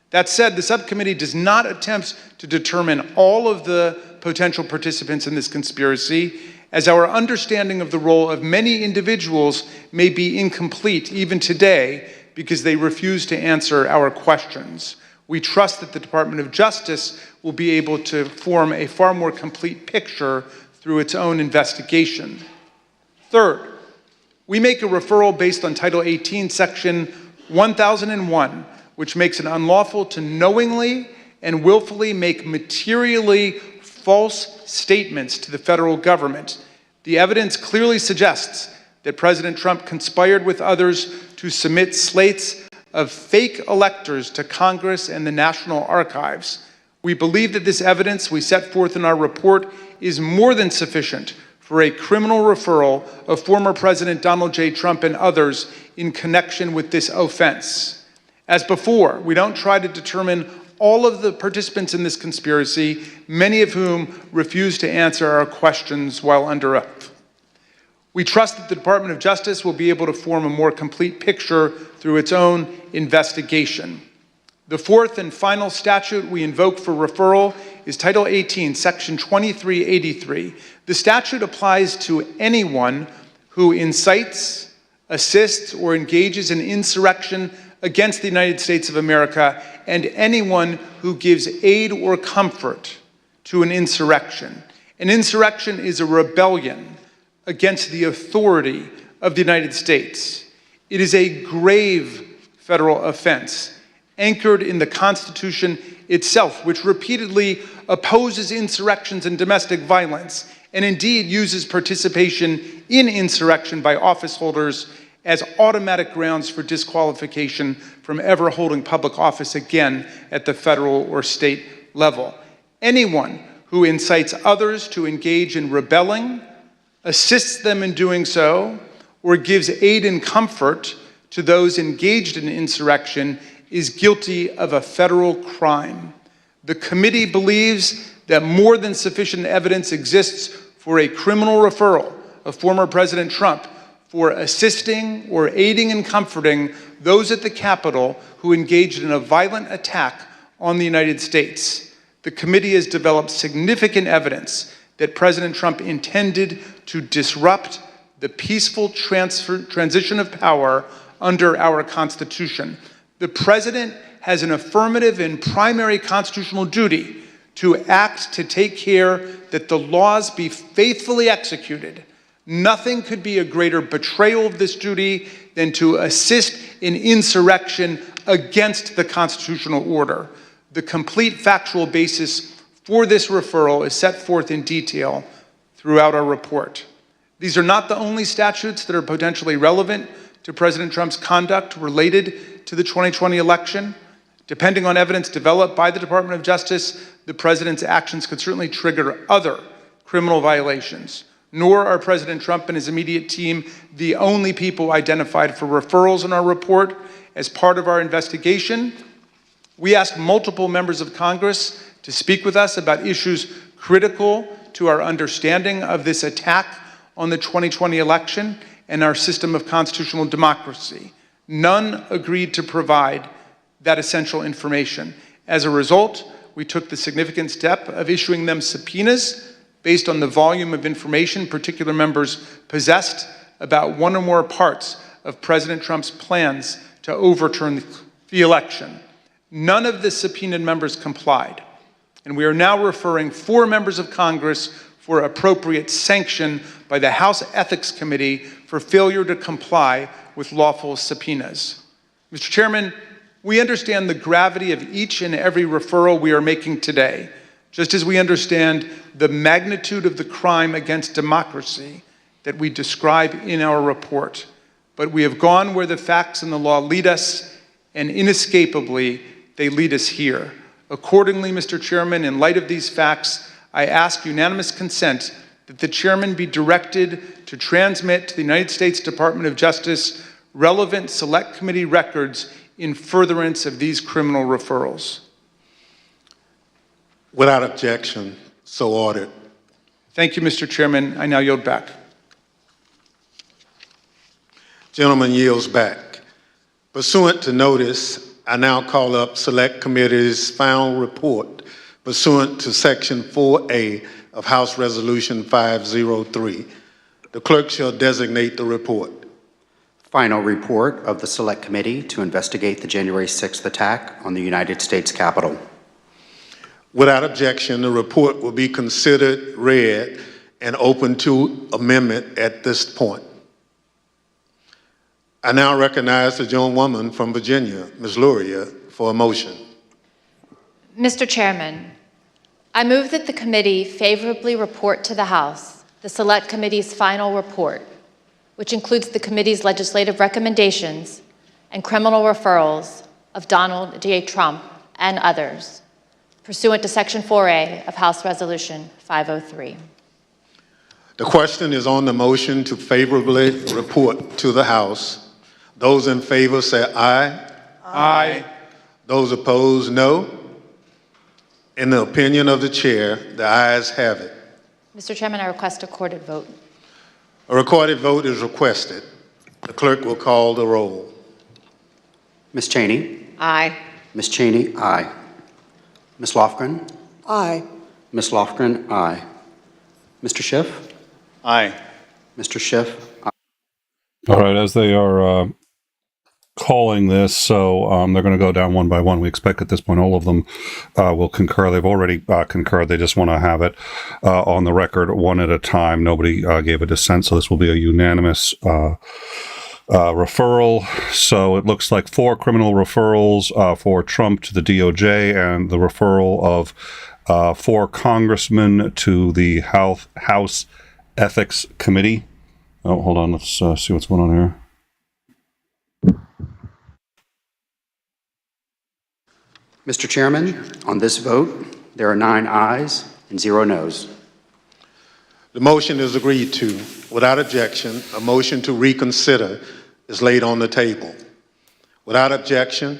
That said, the subcommittee does not attempt to determine all of the potential participants in this conspiracy, as our understanding of the role of many individuals may be incomplete even today because they refuse to answer our questions. We trust that the Department of Justice will be able to form a far more complete picture through its own investigation. Third, we make a referral based on Title 18, Section 1001, which makes it unlawful to knowingly and willfully make materially false statements to the federal government, the evidence clearly suggests that President Trump conspired with others to submit slates of fake electors to Congress and the National Archives. We believe that this evidence we set forth in our report is more than sufficient for a criminal referral of former President Donald J. Trump and others in connection with this offense. As before, we don't try to determine all of the participants in this conspiracy, many of whom refuse to answer our questions while under oath. We trust that the Department of Justice will be able to form a more complete picture through its own investigation. The fourth and final statute we invoke for referral is Title 18, Section 2383. The statute applies to anyone who incites, assists, or engages in insurrection against the United States of America, and anyone who gives aid or comfort to an insurrection. An insurrection is a rebellion against the authority of the United States. It is a grave federal offense anchored in the Constitution itself, which repeatedly opposes insurrections and domestic violence, and indeed uses participation in insurrection by office holders as automatic grounds for disqualification from ever holding public office again at the federal or state level. Anyone who incites others to engage in rebelling, assists them in doing so, or gives aid and comfort to those engaged in insurrection is guilty of a federal crime. The committee believes that more than sufficient evidence exists for a criminal referral of former President Trump for assisting or aiding and comforting those at the Capitol who engaged in a violent attack on the United States. The committee has developed significant evidence that President Trump intended to disrupt the peaceful transition of power under our Constitution. The President has an affirmative and primary constitutional duty to act to take care that the laws be faithfully executed. Nothing could be a greater betrayal of this duty than to assist in insurrection against the constitutional order. The complete factual basis for this referral is set forth in detail throughout our report. These are not the only statutes that are potentially relevant to President Trump's conduct related to the 2020 election. Depending on evidence developed by the Department of Justice, the President's actions could certainly trigger other criminal violations. Nor are President Trump and his immediate team the only people identified for referrals in our report. As part of our investigation, we asked multiple members of Congress to speak with us about issues critical to our understanding of this attack on the 2020 election and our system of constitutional democracy. None agreed to provide that essential information. As a result, we took the significant step of issuing them subpoenas based on the volume of information particular members possessed about one or more parts of President Trump's plans to overturn the election. None of the subpoenaed members complied, and we are now referring 4 members of Congress for appropriate sanction by the House Ethics Committee for failure to comply with lawful subpoenas. Mr. Chairman, we understand the gravity of each and every referral we are making today, just as we understand the magnitude of the crime against democracy that we describe in our report. But we have gone where the facts and the law lead us, and inescapably, they lead us here. Accordingly, Mr. Chairman, in light of these facts, I ask unanimous consent that the chairman be directed to transmit to the United States Department of Justice relevant Select Committee records in furtherance of these criminal referrals. Without objection, so ordered. Thank you, Mr. Chairman. I now yield back. Gentleman yields back. Pursuant to notice, I now call up Select Committee's final report pursuant to Section 4A of House Resolution 503. The clerk shall designate the report. Final report of the Select Committee to investigate the January 6th attack on the United States Capitol. Without objection, the report will be considered read and open to amendment at this point. I now recognize the gentlewoman from Virginia, Ms. Luria, for a motion. Mr. Chairman, I move that the committee favorably report to the House the Select Committee's final report, which includes the committee's legislative recommendations and criminal referrals of Donald J. Trump and others, pursuant to Section 4A of House Resolution 503. The question is on the motion to favorably report to the House. Those in favor say aye. Aye. Those opposed, no. In the opinion of the chair, the ayes have it. Mr. Chairman, I request a recorded vote. A recorded vote is requested. The clerk will call the roll. Ms. Cheney? Aye. Ms. Cheney, aye. Ms. Lofgren? Aye. Ms. Lofgren, aye. Mr. Schiff? Aye. Mr. Schiff, aye. All right, as they are calling this, so they're going to go down one by one. We expect at this point all of them will concur. They've already concurred. They just want to have it on the record one at a time. Nobody gave a dissent, so this will be a unanimous referral. So it looks like 4 criminal referrals for Trump to the DOJ and the referral of 4 congressmen to the House Ethics Committee. Oh, hold on. Let's see what's going on here. Mr. Chairman, on this vote, there are 9 ayes and 0 noes. The motion is agreed to. Without objection, a motion to reconsider is laid on the table. Without objection,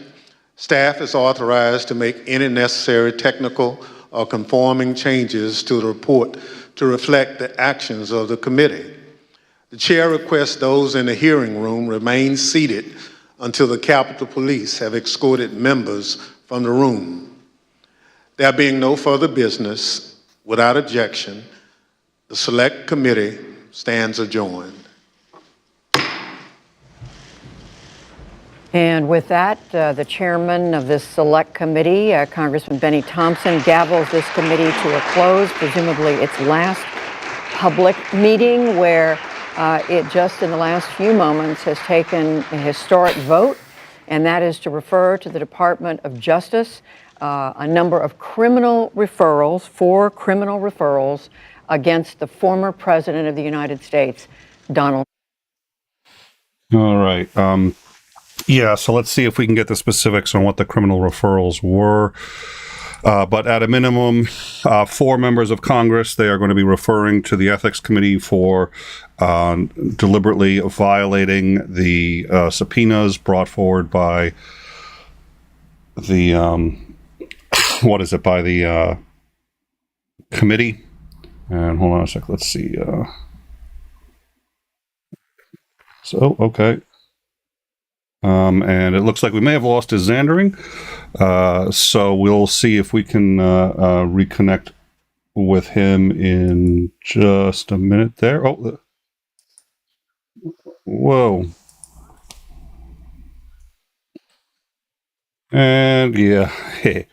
staff is authorized to make any necessary technical or conforming changes to the report to reflect the actions of the committee. The chair requests those in the hearing room remain seated until the Capitol Police have escorted members from the room. There being no further business, without objection, the Select Committee stands adjourned. And with that, the chairman of this Select Committee, Congressman Benny Thompson, gavels this committee to a close, presumably its last public meeting, where it just in the last few moments has taken a historic vote, and that is to refer to the Department of Justice a number of criminal referrals, 4 criminal referrals against the former president of the United States, Donald. All right. Yeah, so let's see if we can get the specifics on what the criminal referrals were. But at a minimum, 4 members of Congress, they are going to be referring to the Ethics Committee for deliberately violating the subpoenas brought forward by the, by the committee. And hold on a sec, let's see. Okay. And it looks like we may have lost his Xandering. So we'll see if we can reconnect with him in just a minute there. Oh, whoa. And yeah. Hey.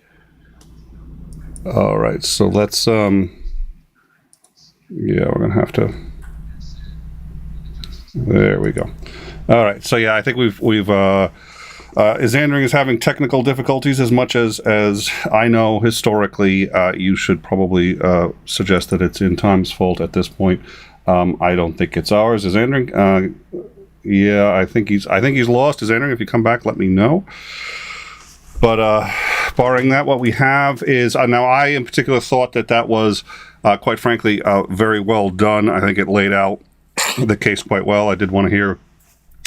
All right. So let's, yeah, we're going to have to, there we go. All right. So yeah, I think we've Xandering is having technical difficulties as much as I know historically. You should probably suggest that it's In Time's fault at this point. I don't think it's ours. Xandering, yeah, I think he's lost. Xandering, if you come back, let me know. But barring that, what we have is now I in particular thought that was quite frankly very well done. I think it laid out the case quite well. I did want to hear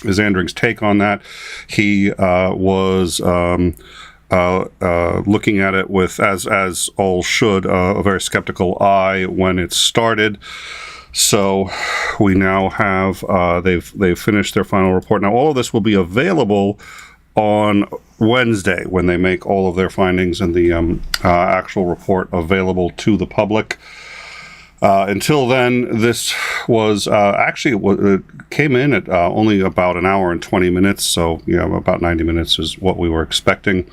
Xandering's take on that. He was looking at it with, as all should, a very skeptical eye when it started. So we now have they've finished their final report. Now all of this will be available on Wednesday when they make all of their findings and the actual report available to the public. Until then, this was it came in at only about an hour and 20 minutes, so about 90 minutes is what we were expecting.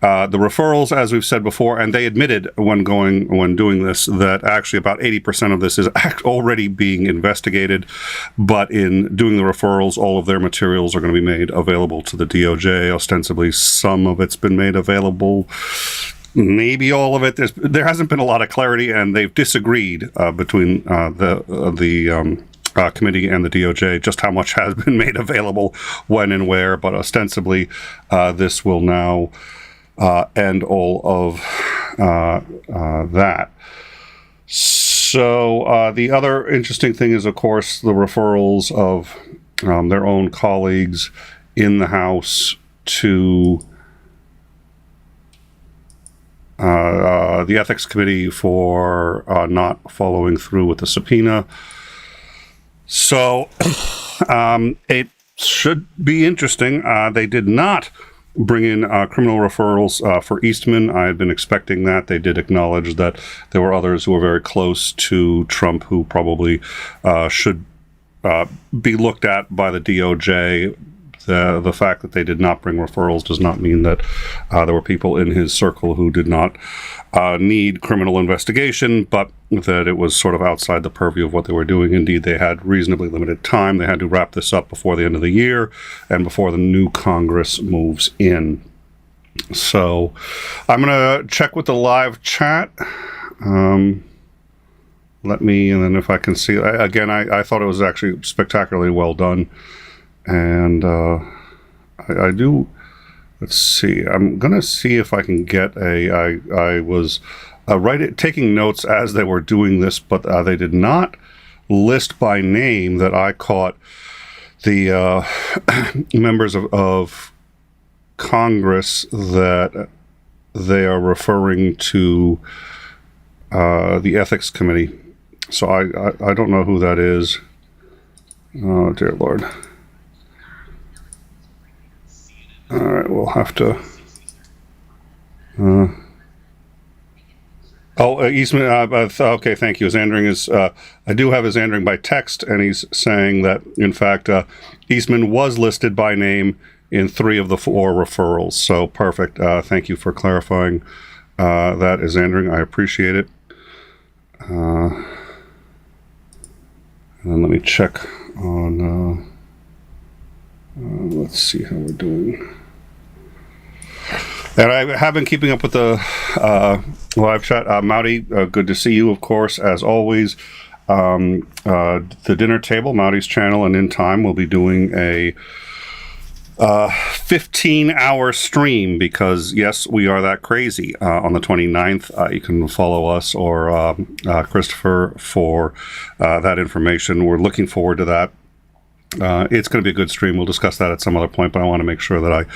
The referrals, as we've said before, and they admitted when doing this that actually about 80% of this is already being investigated, but in doing the referrals, all of their materials are going to be made available to the DOJ. Ostensibly, some of it's been made available maybe all of it. There hasn't been a lot of clarity, and they've disagreed between the committee and the DOJ just how much has been made available, when and where. But ostensibly, this will now end all of that. So the other interesting thing is, of course, the referrals of their own colleagues in the House to the Ethics Committee for not following through with the subpoena. So it should be interesting. They did not bring in criminal referrals for Eastman. I had been expecting that. They did acknowledge that there were others who were very close to Trump who probably should be looked at by the DOJ. The fact that they did not bring referrals does not mean that there were people in his circle who did not need criminal investigation, but that it was sort of outside the purview of what they were doing. Indeed, they had reasonably limited time. They had to wrap this up before the end of the year and before the new Congress moves in. So I'm going to check with the live chat. And then if I can see, again, I thought it was actually spectacularly well done. And I do, let's see, I'm going to see if I can get I was taking notes as they were doing this, but they did not list by name that I caught the members of Congress that they are referring to the Ethics Committee. So I don't know who that is. Oh, dear Lord. All right, we'll have to. Eastman. Okay, thank you. His answering is. I do have his answering by text, and he's saying that in fact Eastman was listed by name in 3 of the 4 referrals. So perfect. Thank you for clarifying that, is answering. I appreciate it. And let me check on. Let's see how we're doing. And I have been keeping up with the live chat. 𝐬𝐬𝐷𝐆, good to see you, of course, as always. The dinner table, 𝐬𝐬𝐷𝐆's channel, and In Time will be doing a 15-hour stream because, yes, we are that crazy. On the 29th, you can follow us or Christopher for that information. We're looking forward to that. It's going to be a good stream. We'll discuss that at some other point, but I want to make sure that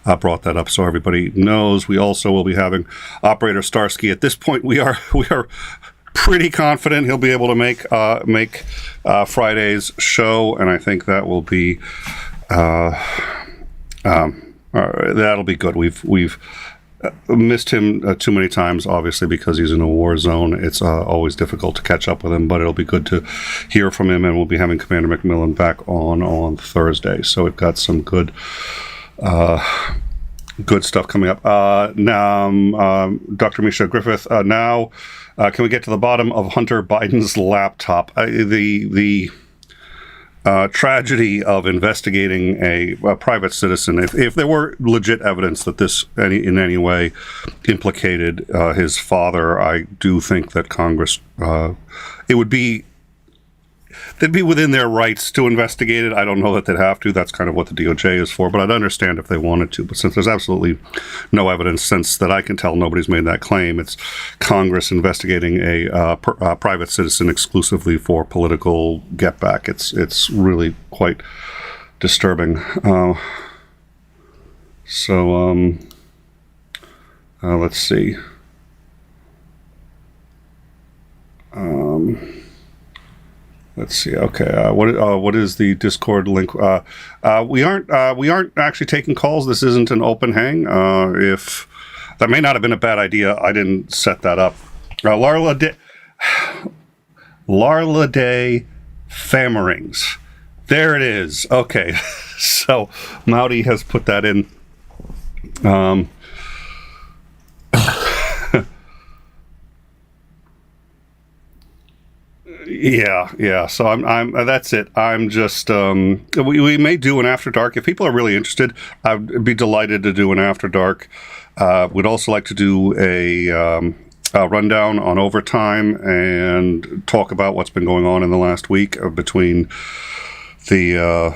I brought that up so everybody knows. We also will be having Operator Starsky. At this point, we are pretty confident he'll be able to make Friday's show, and I think that will be that'll be good. We've missed him too many times, obviously, because he's in a war zone. It's always difficult to catch up with him, but it'll be good to hear from him, and we'll be having Commander McMillan back on Thursday. So we've got some good stuff coming up. Now, Dr. Misha Griffith, now can we get to the bottom of Hunter Biden's laptop? The tragedy of investigating a private citizen. If there were legit evidence that this in any way implicated his father, I do think that Congress, they'd be within their rights to investigate it. I don't know that they'd have to. That's kind of what the DOJ is for, but I'd understand if they wanted to. But since there's absolutely no evidence, since that I can tell nobody's made that claim, it's Congress investigating a private citizen exclusively for political get-back. It's really quite disturbing. Let's see. Let's see. Okay. What is the Discord link? We aren't actually taking calls. This isn't an open hang. If that may not have been a bad idea, I didn't set that up. Larla Day Fammerings. There it is. Okay. So 𝐬𝐬𝐷𝐆 has put that in. Yeah. So I'm that's it. I'm just, we may do an after dark. If people are really interested, I'd be delighted to do an after dark. We'd also like to do a rundown on overtime and talk about what's been going on in the last week between the,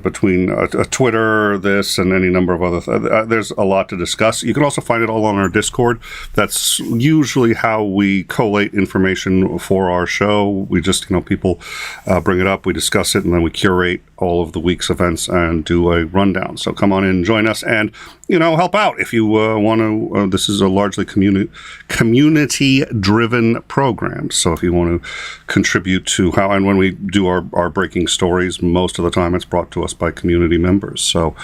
between Twitter, this, and any number of other there's a lot to discuss. You can also find it all on our Discord. That's usually how we collate information for our show. We just, people bring it up, we discuss it, and then we curate all of the week's events and do a rundown. So come on in and join us and, help out if you want to. This is a largely community-driven program. So if you want to contribute to how, and when we do our breaking stories, most of the time it's brought to us by community members. So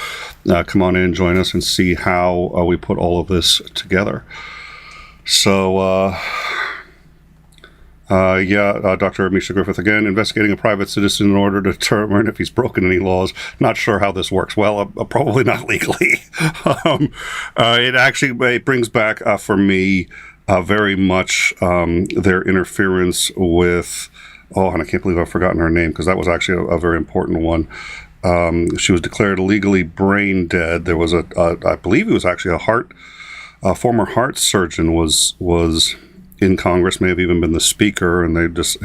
come on in and join us and see how we put all of this together. So, Dr. Misha Griffith again, investigating a private citizen in order to determine if he's broken any laws. Not sure how this works. Well, probably not legally. It brings back for me very much their interference with, and I can't believe I've forgotten her name because that was actually a very important one. She was declared illegally brain dead. There was I believe it was actually a former heart surgeon was in Congress, may have even been the speaker, and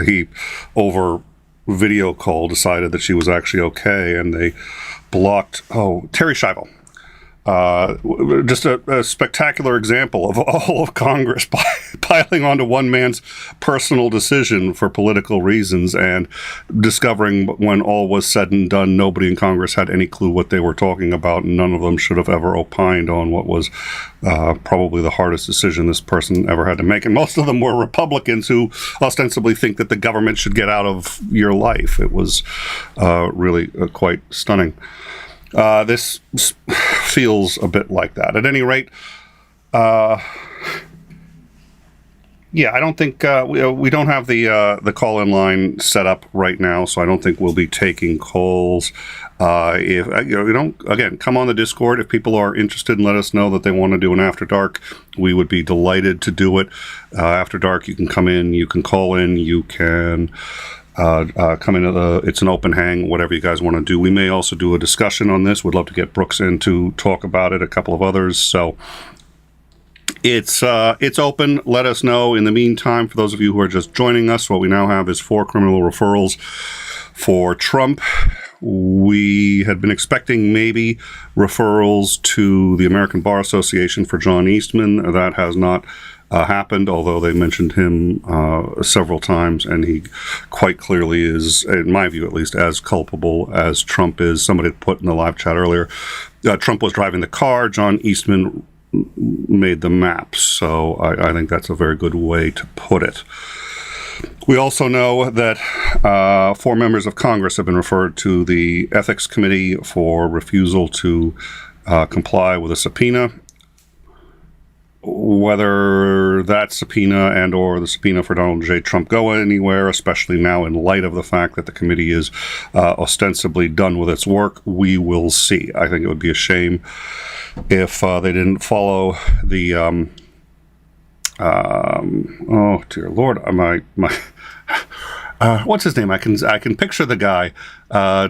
he over video call decided that she was actually okay, and they blocked Terry Schiavo. Just a spectacular example of all of Congress piling onto one man's personal decision for political reasons and discovering when all was said and done, nobody in Congress had any clue what they were talking about. And none of them should have ever opined on what was probably the hardest decision this person ever had to make. And most of them were Republicans who ostensibly think that the government should get out of your life. It was really quite stunning. This feels a bit like that. At any rate, I don't think we don't have the call-in line set up right now, so I don't think we'll be taking calls. If we don't, again, come on the Discord if people are interested and let us know that they want to do an after dark. We would be delighted to do it. After dark, you can come in, you can call in, you can. Come into it's an open hang, whatever you guys want to do. We may also do a discussion on this. We'd love to get Brooks in to talk about it, a couple of others. So it's open. Let us know. In the meantime, for those of you who are just joining us, what we now have is 4 criminal referrals for Trump. We had been expecting maybe referrals to the American Bar Association for John Eastman. That has not happened, although they mentioned him several times, and he quite clearly is, in my view at least, as culpable as Trump is. Somebody put in the live chat earlier, Trump was driving the car, John Eastman made the map. So I think that's a very good way to put it. We also know that 4 members of Congress have been referred to the Ethics Committee for refusal to comply with a subpoena. Whether that subpoena and or the subpoena for Donald J. Trump go anywhere, especially now in light of the fact that the committee is ostensibly done with its work, we will see. I think it would be a shame if they didn't follow the oh dear Lord, what's his name? I can picture the guy,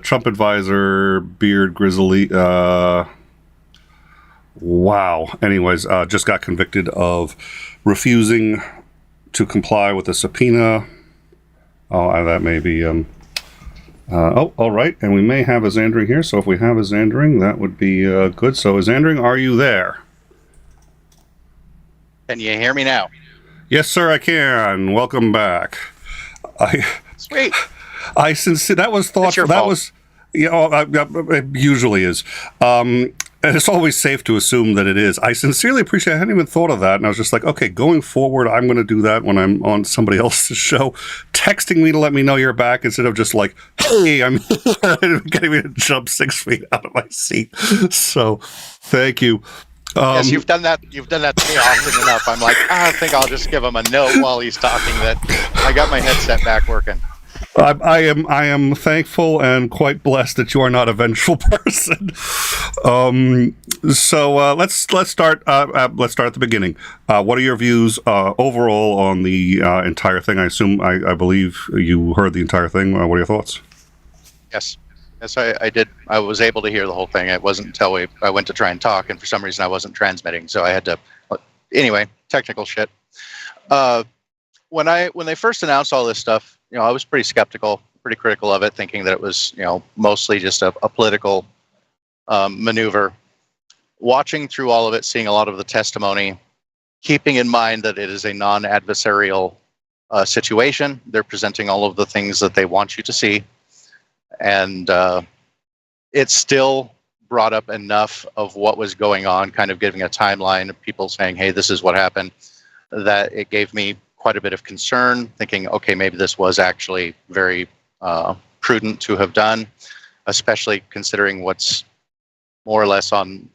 Trump advisor, beard, grizzly. Wow. Anyways, just got convicted of refusing to comply with a subpoena. That may be. All right. And we may have a Zandring here. So if we have a Zandring, that would be good. So, Zandring, are you there? Can you hear me now? Yes, sir, I can. Welcome back. Sweet. That was thoughtful. That was. It usually is. And it's always safe to assume that it is. I sincerely appreciate it. I hadn't even thought of that. And I was just like, okay, going forward, I'm going to do that when I'm on somebody else's show. Texting me to let me know you're back instead of just like, hey, I'm getting me to jump 6 feet out of my seat. So thank you. Yes, you've done that. You've done that to me often enough. I'm like, I think I'll just give him a note while he's talking that I got my headset back working. I am thankful and quite blessed that you are not a vengeful person. So let's start at the beginning. What are your views overall on the entire thing? I believe you heard the entire thing. What are your thoughts? Yes, I did. I was able to hear the whole thing. It wasn't until I went to try and talk, and for some reason I wasn't transmitting, so I had to. Anyway, technical shit. When they first announced all this stuff, I was pretty skeptical, pretty critical of it, thinking that it was, mostly just a political maneuver. Watching through all of it, seeing a lot of the testimony, keeping in mind that it is a non-adversarial situation. They're presenting all of the things that they want you to see. And it still brought up enough of what was going on, kind of giving a timeline of people saying, hey, this is what happened, that it gave me quite a bit of concern, thinking, okay, maybe this was actually very prudent to have done, especially considering what's more or less on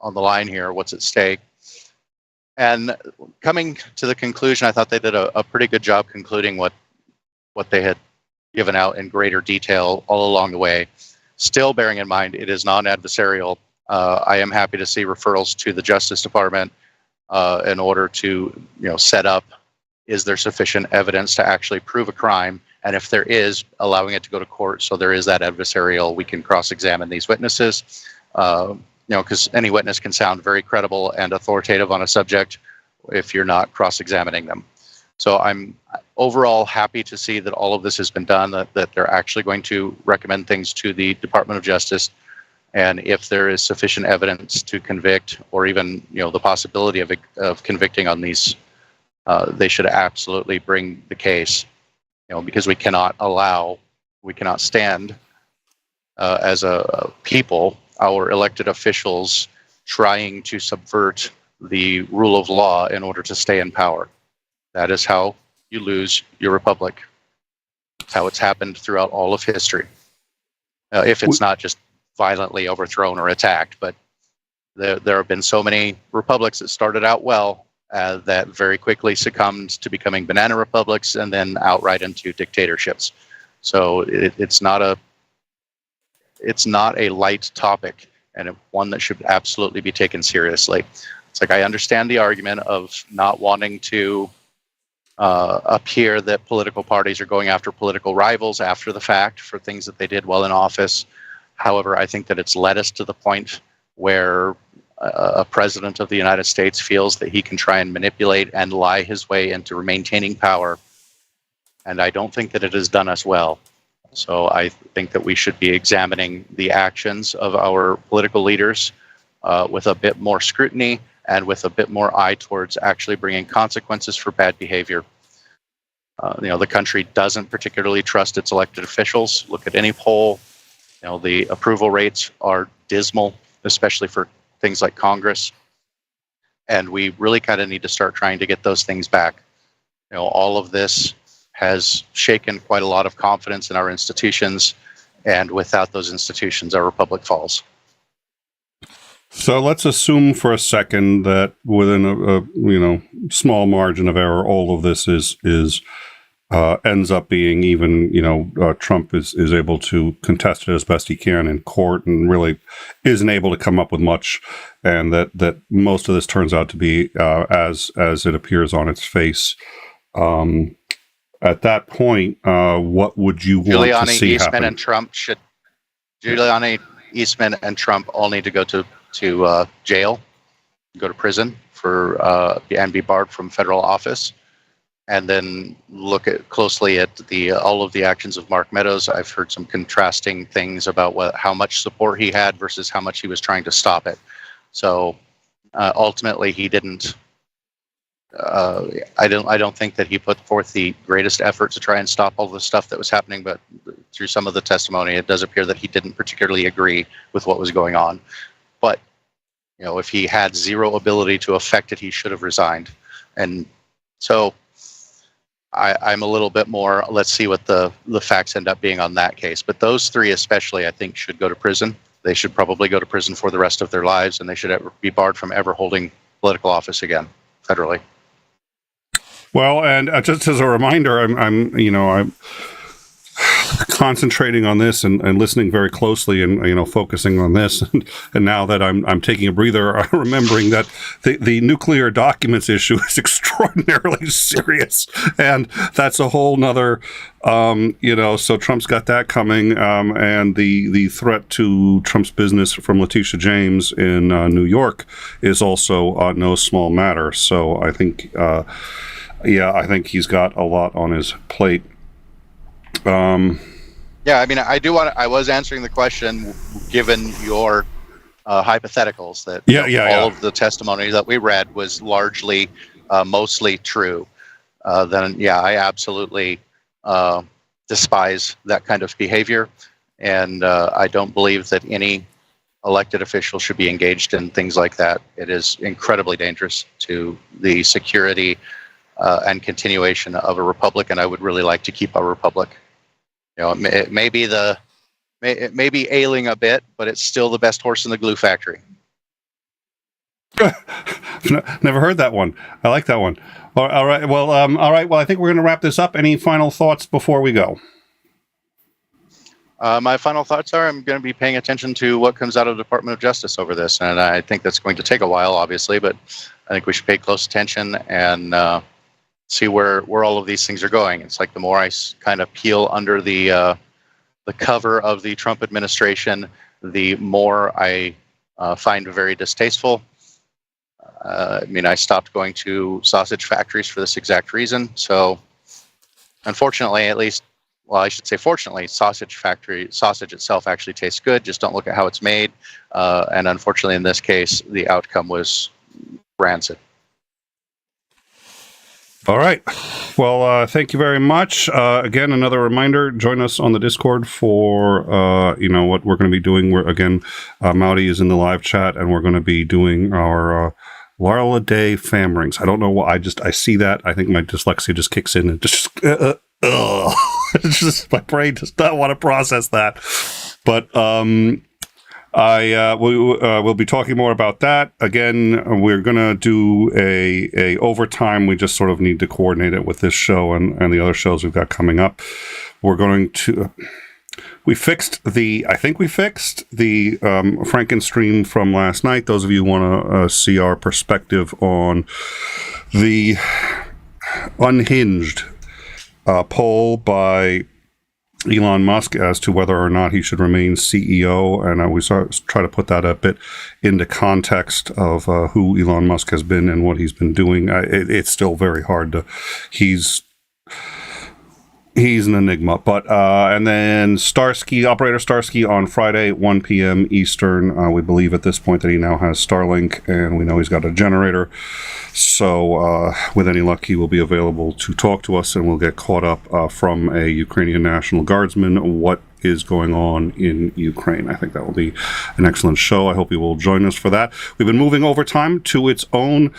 the line here, what's at stake. And coming to the conclusion, I thought they did a pretty good job concluding what they had given out in greater detail all along the way. Still bearing in mind, it is non-adversarial. I am happy to see referrals to the Justice Department in order to, set up, is there sufficient evidence to actually prove a crime? And if there is, allowing it to go to court, so there is that adversarial, we can cross-examine these witnesses. Because any witness can sound very credible and authoritative on a subject if you're not cross-examining them. So I'm overall happy to see that all of this has been done, that they're actually going to recommend things to the Department of Justice. And if there is sufficient evidence to convict, or even the possibility of convicting on these, they should absolutely bring the case. Because we cannot stand as a people, our elected officials, trying to subvert the rule of law in order to stay in power. That is how you lose your republic. It's how it's happened throughout all of history. If it's not just violently overthrown or attacked, but there have been so many republics that started out well that very quickly succumbed to becoming banana republics and then outright into dictatorships. So it's not a light topic, and one that should absolutely be taken seriously. It's like, I understand the argument of not wanting to appear that political parties are going after political rivals after the fact for things that they did while in office. However, I think that it's led us to the point where a president of the United States feels that he can try and manipulate and lie his way into maintaining power. And I don't think that it has done us well. So I think that we should be examining the actions of our political leaders with a bit more scrutiny and with a bit more eye towards actually bringing consequences for bad behavior. The country doesn't particularly trust its elected officials. Look at any poll. The approval rates are dismal, especially for things like Congress. And we really kind of need to start trying to get those things back. All of this has shaken quite a lot of confidence in our institutions, and without those institutions, our republic falls. So let's assume for a second that within a small margin of error, all of this ends up being even, Trump is able to contest it as best he can in court and really isn't able to come up with much, and that most of this turns out to be as it appears on its face. At that point, what would you want to see happen? Giuliani, Eastman, and Trump all need to go to jail, go to prison and be barred from federal office, and then look closely at all of the actions of Mark Meadows. I've heard some contrasting things about how much support he had versus how much he was trying to stop it. So ultimately, he didn't. I don't think that he put forth the greatest effort to try and stop all the stuff that was happening, but through some of the testimony, it does appear that he didn't particularly agree with what was going on. But, if he had zero ability to affect it, he should have resigned. And so I'm a little bit more, let's see what the facts end up being on that case. But those three especially, I think, should go to prison. They should probably go to prison for the rest of their lives, and they should be barred from ever holding political office again, federally. Well, and just as a reminder, concentrating on this and listening very closely and, focusing on this. And now that I'm taking a breather, remembering that the nuclear documents issue is extraordinarily serious. And that's a whole nother, so Trump's got that coming. And the threat to Trump's business from Letitia James in New York is also no small matter. So I think, I think he's got a lot on his plate. I was answering the question given your hypotheticals that all of the testimony that we read was largely, mostly true. I absolutely despise that kind of behavior. And I don't believe that any elected official should be engaged in things like that. It is incredibly dangerous to the security and continuation of a republic, and I would really like to keep a republic. It may be ailing a bit, but it's still the best horse in the glue factory. Never heard that one. I like that one. All right. Well, I think we're going to wrap this up. Any final thoughts before we go? My final thoughts are I'm going to be paying attention to what comes out of the Department of Justice over this, and I think that's going to take a while, obviously, but I think we should pay close attention and see where all of these things are going. It's like the more I kind of peel under the cover of the Trump administration, the more I find very distasteful. I stopped going to sausage factories for this exact reason. So unfortunately, fortunately, sausage itself actually tastes good. Just don't look at how it's made. And unfortunately, in this case, the outcome was rancid. All right. Well, thank you very much. Again, another reminder, join us on the Discord for, what we're going to be doing. 𝐬𝐬𝐷𝐸 is in the live chat, and we're going to be doing our Laurel a Day fam rings. I don't know why. I see that. I think my dyslexia just kicks in and just, it's just, my brain does not want to process that. But, we'll be talking more about that. Again, we're going to do a overtime. We just sort of need to coordinate it with this show and the other shows we've got coming up. We're going to, we fixed the Frankenstream from last night. Those of you who want to see our perspective on the Unhinged poll by Elon Musk as to whether or not he should remain CEO, and we try to put that a bit into context of who Elon Musk has been and what he's been doing. It's still very hard to. He's an enigma, but and then Operator Starsky on Friday, 1 p.m. Eastern. We believe at this point that he now has Starlink, and we know he's got a generator. So with any luck, he will be available to talk to us, and we'll get caught up from a Ukrainian National Guardsman what is going on in Ukraine. I think that will be an excellent show. I hope you will join us for that. We've been moving Overtime to its own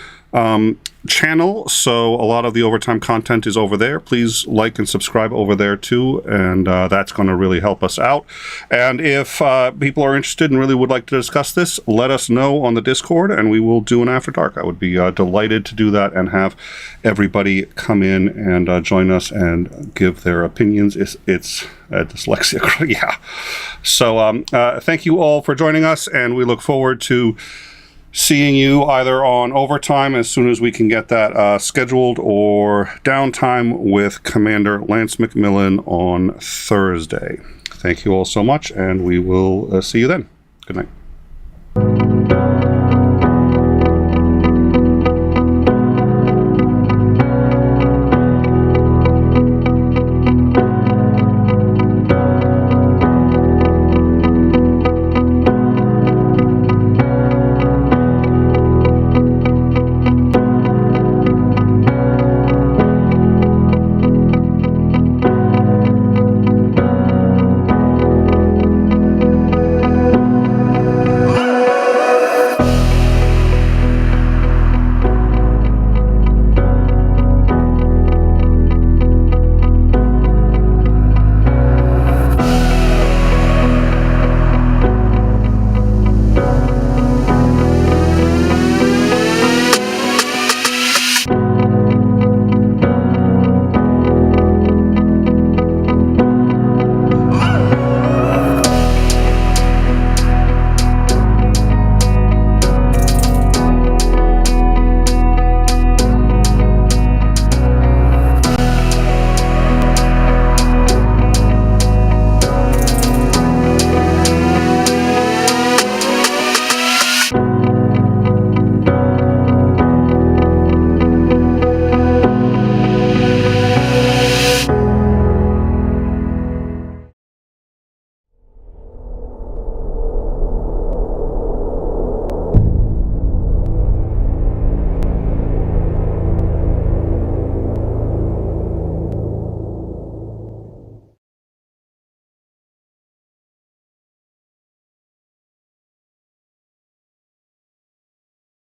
channel, so a lot of the Overtime content is over there. Please like and subscribe over there too, and that's going to really help us out. And if people are interested and really would like to discuss this, let us know on the Discord, and we will do an After Dark. I would be delighted to do that and have everybody come in and join us and give their opinions. It's dyslexia. Yeah. So thank you all for joining us, and we look forward to seeing you either on Overtime as soon as we can get that scheduled, or Downtime with Commander Lance McMillan on Thursday. Thank you all so much, and we will see you then. Good night.